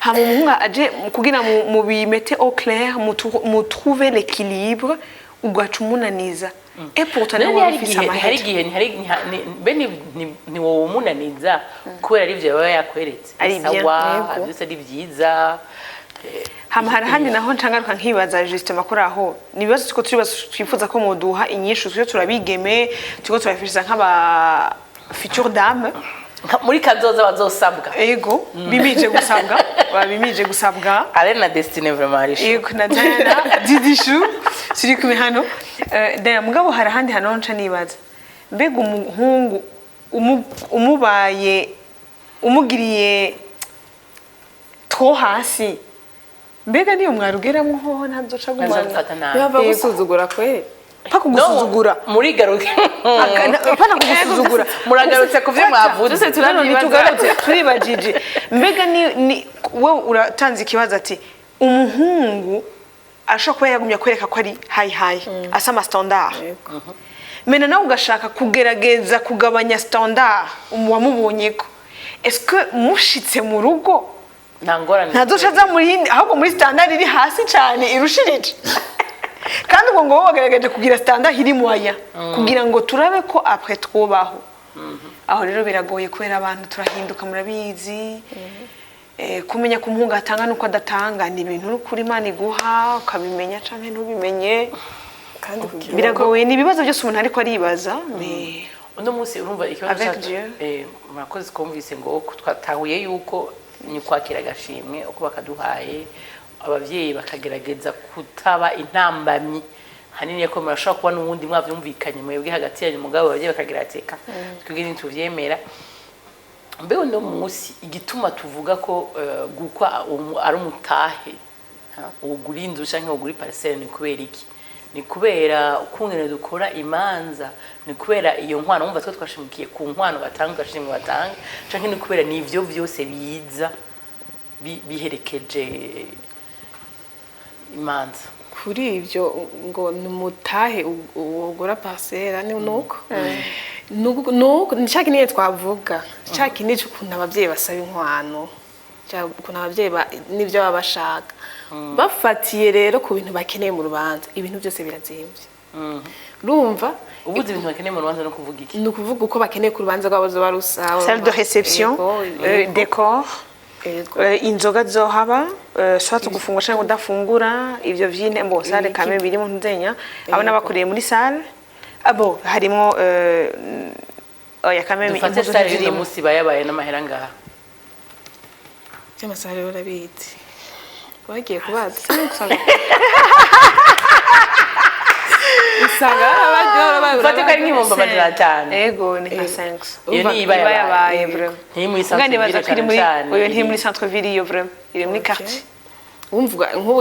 hama umuhungu aje kugira mu bimete au clair mu trouver l'équilibre ugaca umunaniza et pourtant ni wafise amahera hari igihe ni wowe umunaniza kubera ari byo baba yakweretse sawa byose ari byiza hama harahandi naho ncangaruka nkibaza justement kuri aho nibazo tuko twifuza ko muduha inyishu tyo turabigeme tuko turafisha nk'aba future dame muri kazoza bazosabwa ego bimije gusabwa ale na Destiny vraiment ari ego na Diana didishu siri kumwe hano Diana mugabo harahandi hano nca nibaza mbega umuhungu umubaye umugiriye two hasi mbega niyo mwarugeramwo hoho ntazoca gumana yava gusuzugura kwe paka gusuzugura muri garuke pana kugusuzugura muragarutse kuvyo mwavuze tugarutse turibajije mbega ni wewe uratanze ikibazo ati umuhungu ashobora kuba yagumya kwereka ko ari high asa ama standard mena nawe ugashaka kugerageza kugabanya standard wamubonye ko est-ce que mushitse mu rugo ntazoshaza muri hindi ahubwo muri standard iri hasi cyane irushirije kandi ubwo ngo bagerageje kugira standard iri muaya kugira ngo turabe ko après twobaho aho rero biragoye kubera abantu turahinduka murabizi kumenya ko umuhungu atanga nuko adatanga ni ibintu uri kuri Imana iguha ukabimenya canke ntubimenye kandi biragoye ni ibibazo byose umuntu ariko aribaza uno munsi urumva ikibazo murakoze kumvise ngo twatahuye yuko ni kwakira agashimwe uko bakaduhaye abavyeyi bakagerageza kutaba intambamyi hanini ko murashobora kuba n'ubundi mwavyumvikanye mwebwe hagati yanyu mugabo abavyeyi bakagerateka twigire tuvyemera mbe uno munsi igituma tuvuga ko Gukwa ari umutahe ugura inzu canke ugura parcelle ni kubera iki ni kubera ukungene dukora imanza ni kubera iyo nkwano wumva twe twashimikiye ku nkwano batanga gashimwe batanga canke ni kubera nivyo vyose biza biherekeje imanza kuri ibyo ngo numutahe ugura parcelle ni nuko nuko nshaka niye twavuga nshaka ni ukuntu abavyeyi basaba inkwano ukuntu abavyeyi nivyo babashaka bafatiye rero ku bintu bakeneye mu rubanza ibintu byose birazimvye urumva ubuze ibintu bakeneye mu rubanza no kuvuga iki ni ukuvuga uko bakeneye ku rubanza rwabo zo barusa salle de réception décor inzoga zohaba swatse gufungura cyangwa udafungura ivyo vyine mbo salle kame biri mu ntenya abana bakuriye muri salle abo harimo oya kame dufate salle iri musi bayabaye n'amahera ngaha cyama salle urabiti wagiye kubaza usanga ufate ko ari nk'ibihumbi amajana atanu ego ni nka 5 iyo ni ibayabaye ntiri muri centre ville cyane oyo ntiri muri centre ville iyo vraiment iri muri quartier umvuga nk'ubu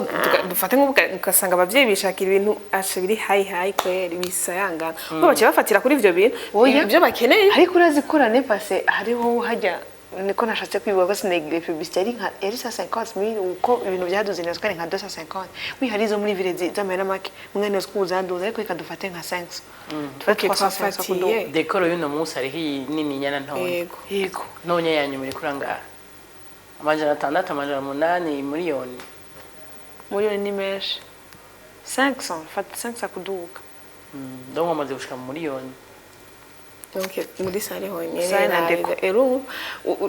dufate nk'ubu ugasanga abavyeyi bishakira ibintu ashe biri high kweri bisayangana kuko bace bafatira kuri ivyo bintu ibyo bakeneye ariko urazikora ne passe hariho hajya niko nashatse kwibuka ko sinegire publicité yari 150,000 uko ibintu byaduze neza kandi nka 250 wi hari zo muri ville z'amahera make umwana wese kuzaduza ariko ikadufate nka 500 tufate 350 dekoro y'uno munsi ari nini nyana ntoya yego nonye yanyuma iri kuranga amajana 6 amajana 8 miliyoni ni menshi 500 fata 500 kuduka donc amaze gushika mu miliyoni donc muri sare honyene ero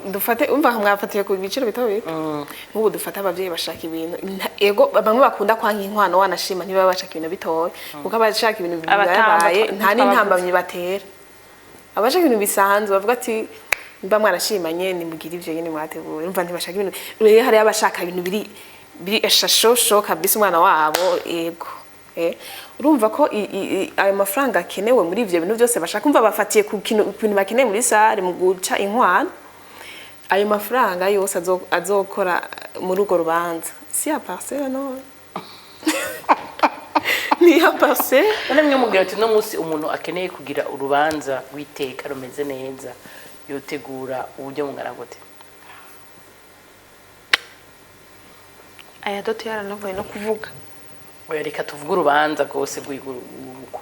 dufate umva mwafatiye ku biciro bitawe nk'ubu dufate abavyeyi bashaka ibintu ego bamwe bakunda kwanka inkwano wanashima ntibaba bashaka ibintu bitoye kuko abashaka ibintu bibaye nta n'intambamye batera abashaka ibintu bisanzwe bavuga ati mba mwarashimanye nimugira ivyo nyene mwateguye umva ntibashaka ibintu rero hari abashaka ibintu biri eshashosho kabisa umwana wabo ego urumva ko ayo mafaranga akenewe muri ivyo bintu byose bashaka kumva bafatiye ku kintu bakeneye muri sare mu guca inkwano ayo mafaranga yose azokora muri urwo rubanza si ya parcelle no ni ya parcelle namwe mugira ati no munsi umuntu akeneye kugira urubanza witeka rumeze neza yotegura uburyo mungana gute aya dote yaranavuye no kuvuga oya reka tuvuge urubanza rwose rw'igurugwa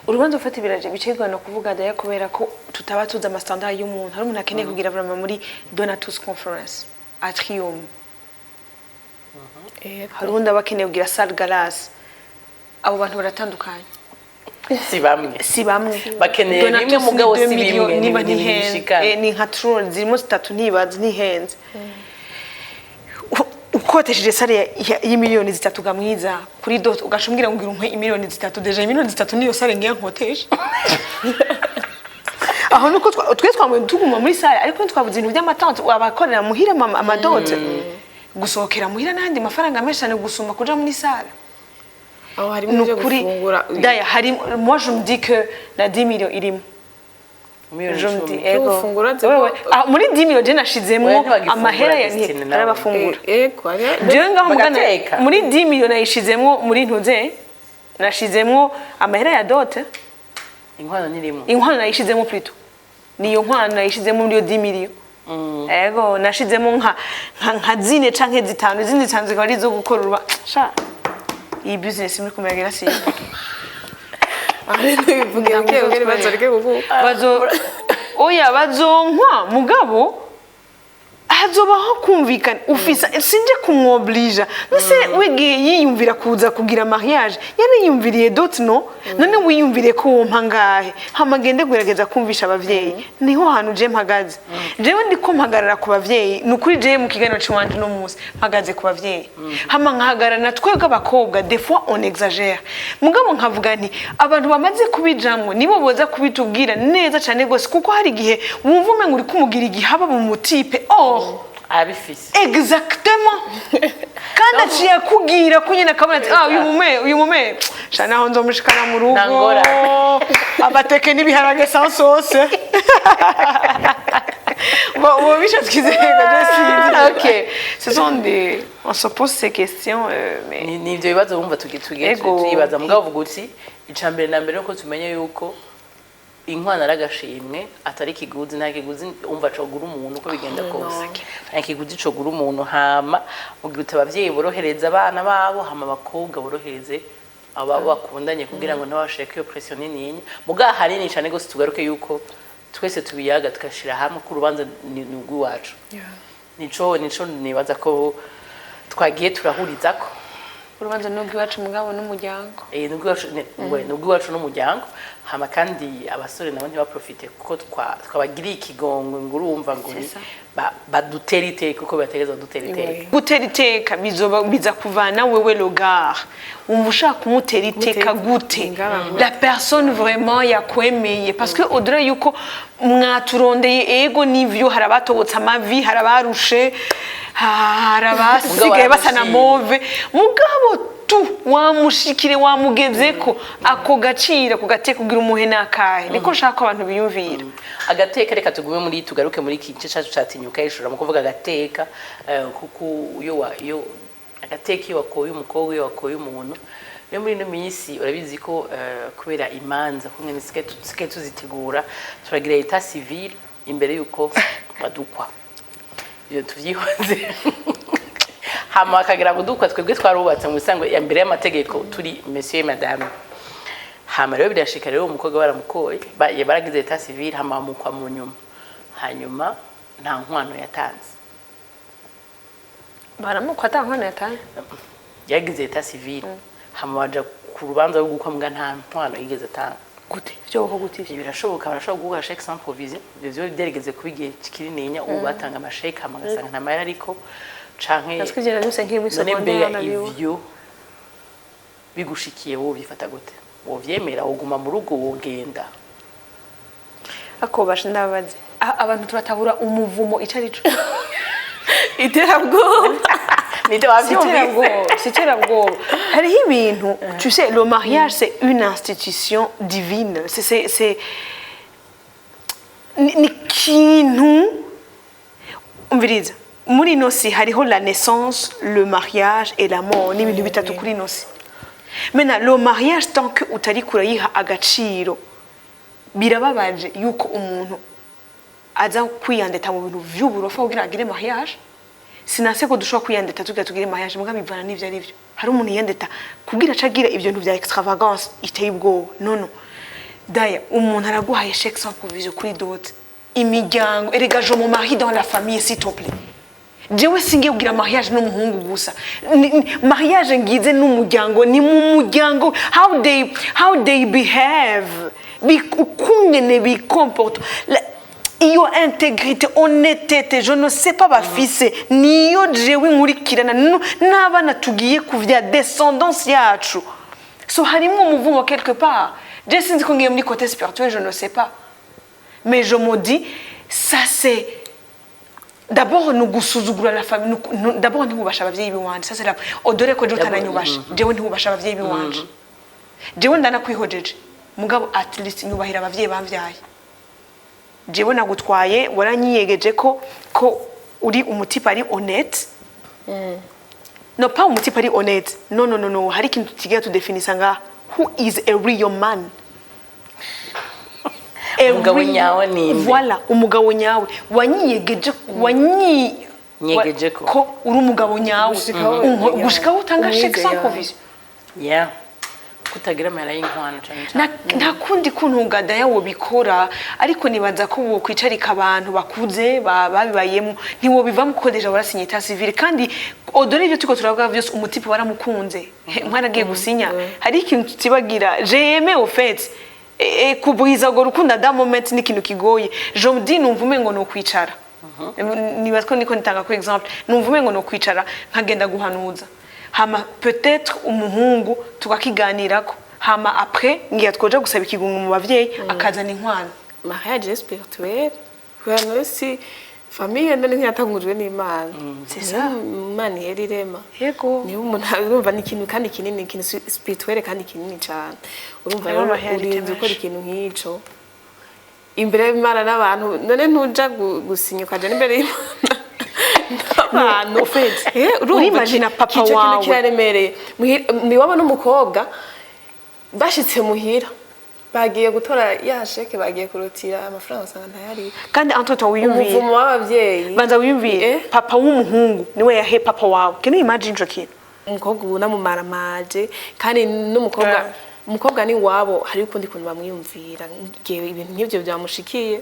urubanza ufata ibiraje bicegwa no kuvuga daya kubera ko tutaba tuza ama standard y'umuntu hari umuntu akeneye kugira vraiment muri donatus conference atrium hari undi abakeneye kugira salle galas abo bantu baratandukanye si bamwe bakeneye rimwe mugabo si bimwe niba ni nka tron zirimo 3 ntibazi ntihenze ukotesheje sare y'imiliyoni 3 gamwiza kuri dot ugashumbira ngo ngirumwe imiliyoni 3 deja imiliyoni 3 niyo sare ngiye nkotesha aho nuko twe twamwe tuguma muri sare ariko twabuze ibintu by'amatante abakorera muhira amadote gusohokera muhira nandi mafaranga menshi cyane gusuma kuja muri sare aho hari mu byo gufungura daya hari moi je me dis que na 10 millions irimo muri 10 millions je nashizemo amahera ya arabafungura je ngaho mugana muri 10 millions nayishizemo muri ntuze nashizemo amahera ya dote inkwano nayishizemo plutôt niyo nkwano nayishizemo muri 10 millions ego nashizemo nka zine canke zitanu izindi zanzwe ari zo gukorura sha iyi business muri kumegera si oya bazonkwa mugabo hazobaho kumvikana ufisa sinje kumwoblija nase wege yiyumvira kuza kugira mariage yaniyumviriye dotno none wiyumvire ko wompa ngahe hamagende kugerageza kumvisha abavyeyi niho hantu je mpagaze jewe ndiko mpagarara ku bavyeyi nukuri je mu kiganiro cy'wanje no munsi mpagaze ku bavyeyi hama nkahagarara twebwe abakobwa des fois on exagère mugabo nkavuga nti abantu bamaze kubijamwe nibo boza kubitubwira neza cyane gose kuko hari gihe wumva umenga uri kumugira igihaba mu mutipe abifise exactement kandi aciye kugira kunyina kabona ati uyu mume shana ho nzomushikana mu rugo abateke nibiharage sans sauce Bon, oui, je suis Ok. Ce sont des... On se pose ces questions, mais... ni ibyo bibazo wumva tuyibaza mugabo uvuga uti icambere na mbere nuko tumenye yuko inkwano ari agashimwe atari ikiguzi nta kiguzi umva cogura umuntu uko bigenda kose nta kiguzi cogura umuntu hama ugira uti abavyeyi borohereza abana babo hama abakobwa borohereze ababo bakundanye kugira ngo ntabasheke iyo pression nini muga hanini cyane gose tugaruke yuko twese tubiyaga tukashira hamwe ku rubanza ni rw'iwacu nico nibaza ko twagiye turahurizako urubanza n'ubwiwacu mugabo n'umuryango n'ubwiwacu n'umuryango hama kandi abasore nabo ntibaprofite kuko twabagiriye ikigongo ngo urumva ngo badutera iteka kuko bategeza dutera iteka gutera iteka biza kuvana wewe logar umva ushaka kumutera iteka gute la personne vraiment yakwemeye parce que au-delà yuko mwaturondeye ego n'ivyo harabatobotsa amavi harabarushe harabasigaye basa na move mugabo wamushikire wamugezeko ako gacira ku gateka kugira umuhe nakahe niko nshaka ko abantu biyumvira agateka reka tugume tugaruke muri iki gice cyacu cyatinyuka ishura mu kuvuga agateka kuko iyo agateka iyo wakoye umukobwa iyo wakoye umuntu yo muri no minsi urabizi ko kubera imanza kumwe nisike tuzitegura turagira état civil imbere yuko badukwa iyo tuvyihoze hama akagira gudukwa twebwe twarubatse mu bisango ya mbere y'amategeko turi monsieur et madame hama rero birashika rero umukobwa baramukoye baragize état civil hama mukwa mu nyuma hanyuma nta nkwano yatanze baramukwa ata nkwano yatanze yagize état civil hama waja ku rubanza rwo gukwa mbwa nta nkwano yigeze atanga gute byo ko gute birashoboka barashobora guha chèque sans provision byo byarigeze kubigiye kirinenya ubu batanga amasheke hama gasanga nta mayari ariko canke parce que je l'ai vu muri secondaire ivyo bigushikiye wo bifata gute wo vyemera uguma mu rugo wogenda akobasha ndabaze abantu turatahura umuvumo icarico iterabwo C'était hariho ibintu tu sais le mariage c'est une institution divine c'est ni kintu umviriza muri nosi hariho la naissance le mariage et la mort ni ibintu bitatu kuri nosi maintenant le mariage tant que utari kurayiha agaciro birababaje yuko umuntu aza kwiyandeta mu bintu vy'uburofa kugira agire mariage sinase ko dushobora kwiyandeta tugire mariage muga bivana n'ivyo ari byo hari umuntu yandeta kugira acagira ibyo bintu vya extravagance iteye ubwoba no daya umuntu araguhaye chèque sans provision kuri dot imiryango erega je mon mari dans la famille s'il te plaît jewe singe kugira mariage n'umuhungu gusa mariage ngize n'umuryango ni mu muryango how they behave ukungene bikomporte iyo intégrité honnêteté je ne sais pas bafise niyo jewe nkurikirana n'abana tugiye kuvya descendance yacu so harimo umuvumo quelque part je sinzi ko ngiye muri côté spirituel je ne sais pas mais je me dis ça c'est d'abord nous gusuzugura la famille d'abord ntibubasha abavyeyi biwanje ça c'est la odore ko je utananyubasha jewe ntibubasha abavyeyi biwanje jewe ndanakwihojeje mugabo at least nyubahira abavyeyi bamvyaye jewe nagutwaye waranyiyegeje ko uri umutipe ari honnête no pas umutipe ari honnête no hari ikintu tugiye tudefinisa nga who is a real man umugabo nyawe ni voilà umugabo nyawe wanyiyegeje ko uri umugabo nyawe gushika utanga chèque sans provision yeah kutagira amara y'inkwano cyane nta kundi kuntu gadaya wo bikora ariko nibaza ko wo kwicarika abantu bakuze babibayemo ntiwo bivamo ko deja warasinye état civil kandi odore ibyo tuko turavuga byose umutipe waramukunze mwaragiye gusinya hari ikintu tutibagira j'aime au fait kubuhiza go rukunda da moment ni kintu kigoye je me dis numva umengo no kwicara nibaza ko niko nitanga ko exemple numva umengo no kwicara nkagenda guhanuza hama peut-être umuhungu tukakiganirako hama après ngiye twoje gusaba ikigungu mu bavyeyi akazana inkwano mariage spirituel kwano si famille ndani nkatangujwe n'Imana c'est ça Imana yerirema yego ni umuntu urumva ni ikintu kandi kinini ikintu spirituel kandi kinini cyane urumva rero urinze ukora ikintu nk'ico imbere y'Imana n'abantu none ntuja gusinyuka je imbere y'Imana n'abantu urimagina papa wawe wawe kiraremereye niwaba n'umukobwa bashitse muhira bagiye gutora ya sheke bagiye kurotira amafaranga usanga ntayari kandi antoto wiyumviye umuvumo w'abavyeyi banza wiyumviye papa w'umuhungu niwe yahe papa wawe can you imagine ico kintu umukobwa ubu namumaramaje kandi umukobwa ni wabo hari ukundi kuntu bamwiyumvira ngiye ibintu nk'ivyo byamushikiye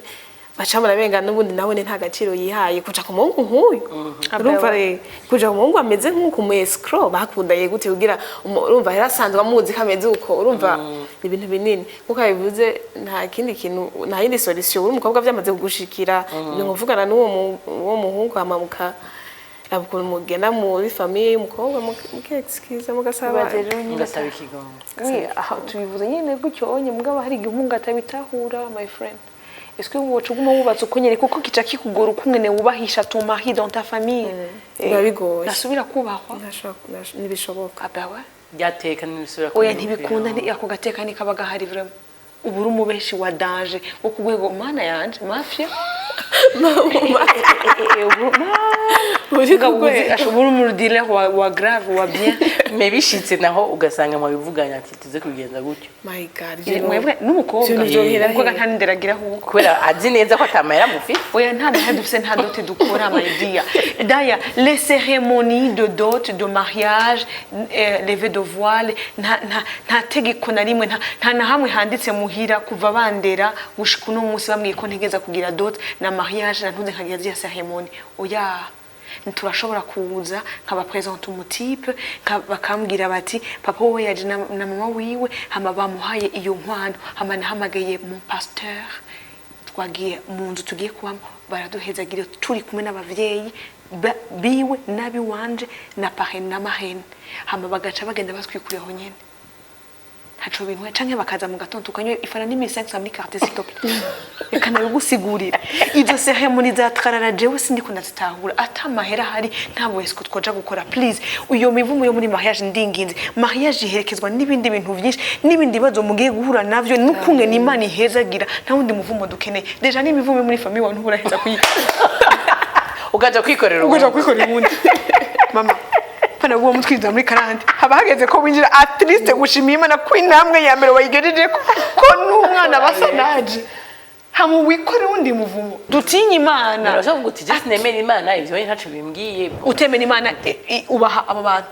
baca murabenga n'ubundi nawe nta gaciro yihaye kuja ku muhungu nk'uyu urumva kuja ku muhungu ameze nk'uko mu escrow bakundaye gute kugira urumva yarasanzwe amuzi kameze uko urumva ibintu binini kuko bivuze nta kindi kintu nta yindi solution uri umukobwa vyamaze kugushikira ibyo nguvugana n'uwo muhungu amamuka abukuru mugenda muri famille y'umukobwa mukexikiza mugasaba mugasaba ikigongo aha tubivuze nyene gutyo onye mugabo hari igihungu atabitahura my friend est-ce que wocu guma wubatse ukonyere kuko kica kikugora ukungene wubahisha ton mari dans ta famille bigoye nasubira kubahwa nibishoboka abawe byateka n'ibisubira oya ntibikunda ako gateka ni kabaga hari vraiment uburi umubeshi wa danger wo kugwego mana yanje mafia uri kugwe ashobora umurudile wa grave wa bien mais bishitse naho ugasanga mu bivuganya ati tuze kugenza gutyo my god mwebwe n'umukobwa ntanderagira huko kubera azi neza ko atamera mufi oya nta mahera dufise nta dot dukora my dear daya les cérémonies de dot de mariage lever de voile nta tegeko na rimwe nta na hamwe handitse muhira kuva bandera gushika no munsi bamwe ko ntegeza kugira dot na mariage na ntuze nkagira ya cérémonie oya nturashobora kuza nkaba present umutipe bakambwira bati papa wowe yaje na mama wiwe hama bamuhaye iyo nkwano hama nahamagaye mu pasteur twagiye mu nzu tugiye kubamo baraduhezagira turi kumwe n'abavyeyi biwe nabi wanje na parrain na marraine hama bagaca bagenda baswikuriyeho nyene haco bintu canke bakaza mu gatondo tukanywe ifana ni 1500 muri carte s'il te plaît reka nabigusigurira izo cérémonie za tkarara jewe sindi ko ndazitahura ata mahera hari ntabwo esiko twoja gukora please uyo mivumo yo muri mariage ndinginze mariage iherekezwa n'ibindi bintu byinshi n'ibindi bibazo mugiye guhura navyo nukunge n'Imana ihezagira nta wundi muvumo dukeneye deja ni mivumo muri famille wantu buraheza kuyi ugaja kwikorera ubundi mama pana guwo mutwiza muri karante haba hageze ko winjira at least gushimiye Imana ko intambwe ya mbere wayigejeje ko n'umwana basanaje hamu wikore undi muvumo dutinye Imana urashobora guti just nemera Imana ivyo ntacu bimbwiye utemera Imana ubaha aba bantu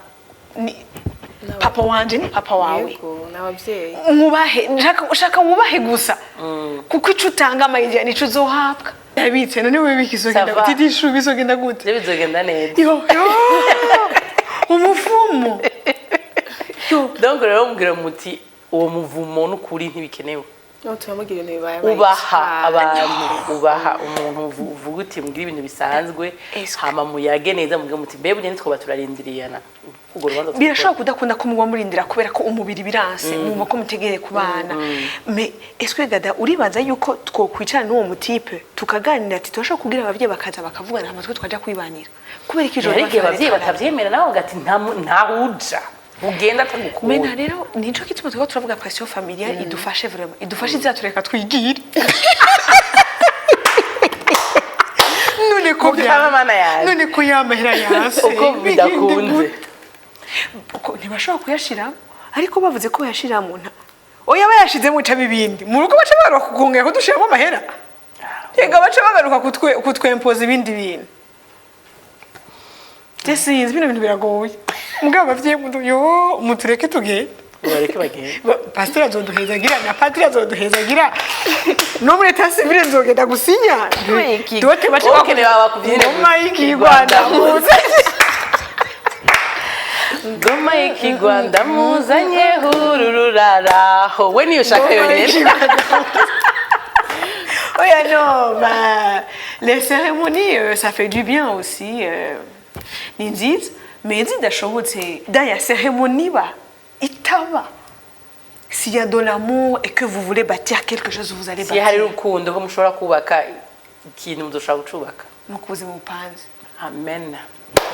papa wanje ni papa wawe n'abavyeyi mubahe shaka wubahe gusa kuko ico utanga amayije nico uzohabwa yabitse none wewe bikizogenda gutidishu bizogenda gute bizogenda neza yo umuvumo donc rero mbwira muti uwo muvumo n'ukuri ntibikenewe no turamugira ibintu bibaye ubaha abantu ubaha umuntu uvuga uti mbwira ibintu bisanzwe hama muyage neza mbwira muti mbebe ugende twaba turarindiriyana birashobora kudakunda ko muba murindira kubera ko umubiri biranse mu ko mutegereye kubana mais est-ce que gada uribaza yuko twokwicara n'uwo mutipe tukaganira ati turashobora kugira abavyeyi bakaza bakavugana amatwe twaja kwibanira kubera iki ijoro abavyeyi batavyemera nawe gati ntahuja ugenda atagukunda mena rero nico kituma twaba turavuga pression familiale idufashe vraiment idufashe izatureka twigire none ko yamahera yase uko bidakunze uko ntibashobora kuyashira ariko bavuze ko yashira mu nta oya bayashize mu cabe ibindi mu rugo baca bagaruka kugongera ko dushiramo amahera yega baca bagaruka kutwempoza ibindi bintu sinzi bino bintu biragoye mugabo bavye mutureke tugende bareke bagende pastor azoduhezagira na patri azoduhezagira no muri leta civile nzogenda gusinya dote baca bakeneye bakuvyine ngoma y'Igwanda ngoma y'Igwanda muzanye hururaraho we niyo shaka yonyene oya non les cérémonies ça fait du bien aussi ninziza mais zidashobotse daya cérémonie ba itaba s'il y a de l'amour et que vous voulez bâtir quelque chose vous allez bâtir si hari urukundo ko mushobora kubaka ikintu muzoshaka gucubaka mukuze mu panze amen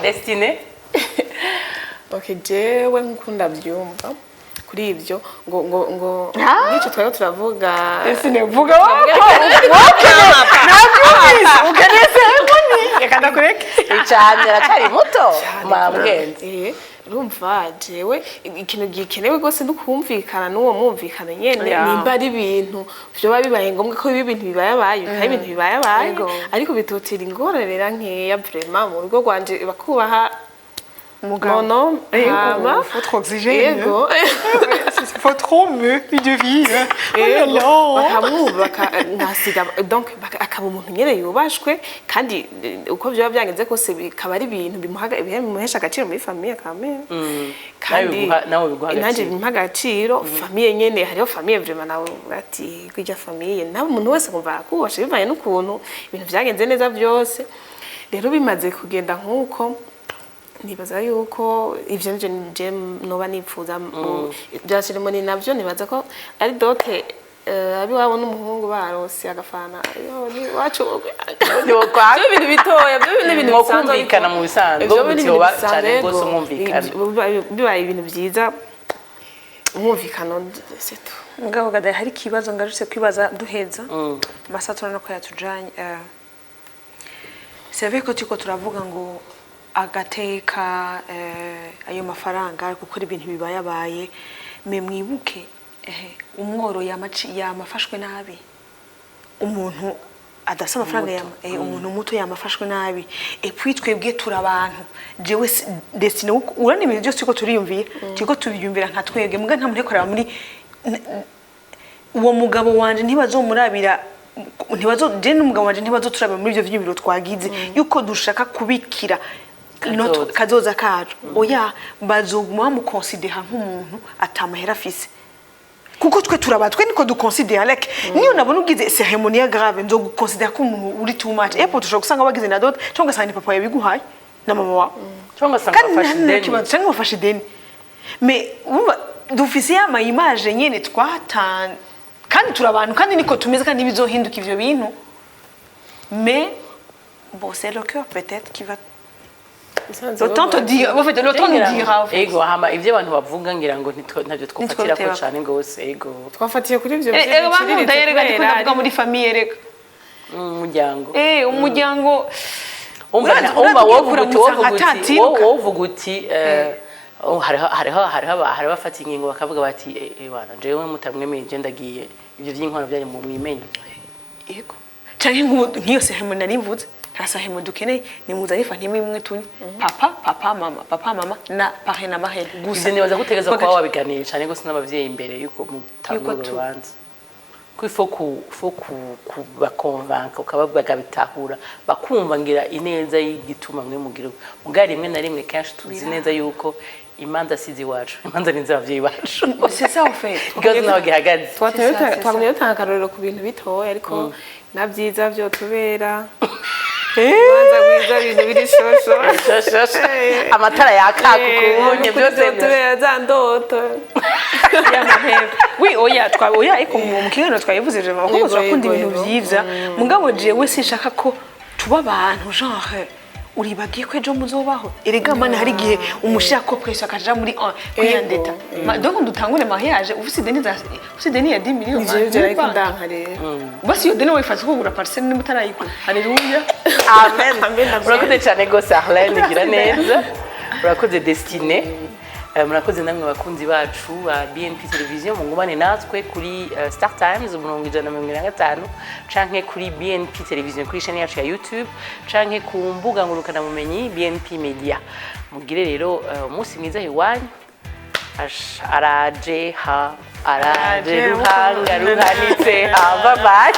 Destiny okay jewe nkunda byumva kuri ibyo ngo nk'icyo twari turavuga ese nevuga ukanese mboni reka ndakureke cyane aratari muto mwambwenze urumva jewe ikintu gikenewe rwose ndukumvikana n'uwo mwumvikana nyene nimba ari ibintu vyoba bibaye ngombwa ko ibintu bibayabaye bikaba ibintu bibayabaye ariko bitotera ingororera nkeya vraiment mu rugo rwanje bakubaha umugabo faut trop oxygène faut trop me de vie bakamwubaka nkasiga donc akaba umuntu nyene yubashwe kandi uko vyoba byangenze kose bikaba ari ibintu bimuhesha agaciro muri famille kamere kandi nanje bimuha agaciro famille nyene hariho famille vraiment nawe ati kwija famille nabo umuntu wese kumva akubasha bivanye n'ukuntu ibintu vyagenze neza byose rero bimaze kugenda nk'uko nibaza yuko ivyo nje noba nipfuza bya ceremony navyo nibaza ko ari dote abi wabo n'umuhungu barose agafana yo ni wacu byo bintu bitoya byo bintu bisanzwe mu bisanzwe byo cyane gose umwumvikana bibaye ibintu byiza umwumvikano seto ngabo gada hari kibazo ngarutse kwibaza duheza masatura no kwatujanye c'est ko tuko turavuga ngo agateka ayo mafaranga gukora ibintu bibayabaye me mwibuke umworo yamafashwe nabi umuntu adasa amafaranga umuntu muto yamafashwe nabi puis twebwe turabantu jewe destine urani ibintu byose tuko turiyumviye tuko tubiyumvira nka twebwe muga nta murekorera muri uwo mugabo wanje ntibazomurabira je n'umugabo wanje ntibazoturabira muri ibyo vyibiro twagize yuko dushaka kubikira kazoza kacu oya bazoguma mu considera nk'umuntu atamahera afise kuko twe turabatwe niko du considera like niyo nabona ugize cérémonie grave nzo considera ko umuntu uri too much dushobora gusanga bagize na dot cyangwa sanga ni papa yabiguhaye na mama wa cyangwa sanga bafashe deni mais dufise ama image nyene twatan kandi turabantu kandi niko tumeze kandi bizohinduka ivyo bintu mais bon c'est le cœur peut-être qui va autant te dire en fait l'autant nous dira ego hama ivyo abantu bavuga ngira ngo ntavyo twofatira ko cyane ngose ego twafatiye kuri ivyo byo ndayerega ndikuvuga muri famille reka umuryango umuryango wovuga uti hari bafata ingingo bakavuga bati bana jewe mutamwemeye je ndagiye ivyo vy'inkwano byari mu mwimenye yego canke nk'iyo sehemu nari mvuze nta sehemu dukeneye ni muzari fa ntime imwe tunye papa mama na pare na mahera gusa nibaza gutegeza kwa wabiganiye cyane gose n'abavyeyi imbere yuko mutamwe rubanza ko faut bakonvanka ukababaga bitahura bakumva ngira ineza y'igituma mwe mugira mugari rimwe na rimwe kenshi tuzi neza yuko imanza sizi wacu imanza n'izavyeyi bacu c'est ça en fait gazo nawe gihagaze twamye takarorero ku bintu bitoya ariko nabyiza byo tubera imanza gwiza ibintu biri shosho amatara yakaku kubunye byose tubera za ndoto y'amahera oya iko mu kigano twayivuze je ko turakunda ibintu byiza mugabo jewe sinshaka ko tuba abantu genre uribagiye ko ejo muzobaho erega mane hari gihe umushaka ko kwesha kaja muri kuyandeta donc dutangure mariage ufise deni ya 10 millions je ariko ndankarera basi yo deni wifashe kugura parcelle ni mutarayiko haleluya amen urakoze cyane gose Arlene gira neza urakoze Destine murakoze namwe bakunzi bacu ba BNP television mungumane natwe kuri Star Times 155 canke kuri BNP television kuri chaîne yacu ya YouTube canke ku mbuga ngurukana bumenyi BNP Media mugire rero umunsi mwiza iwanyu araje ruhanga ruhanitse bye bye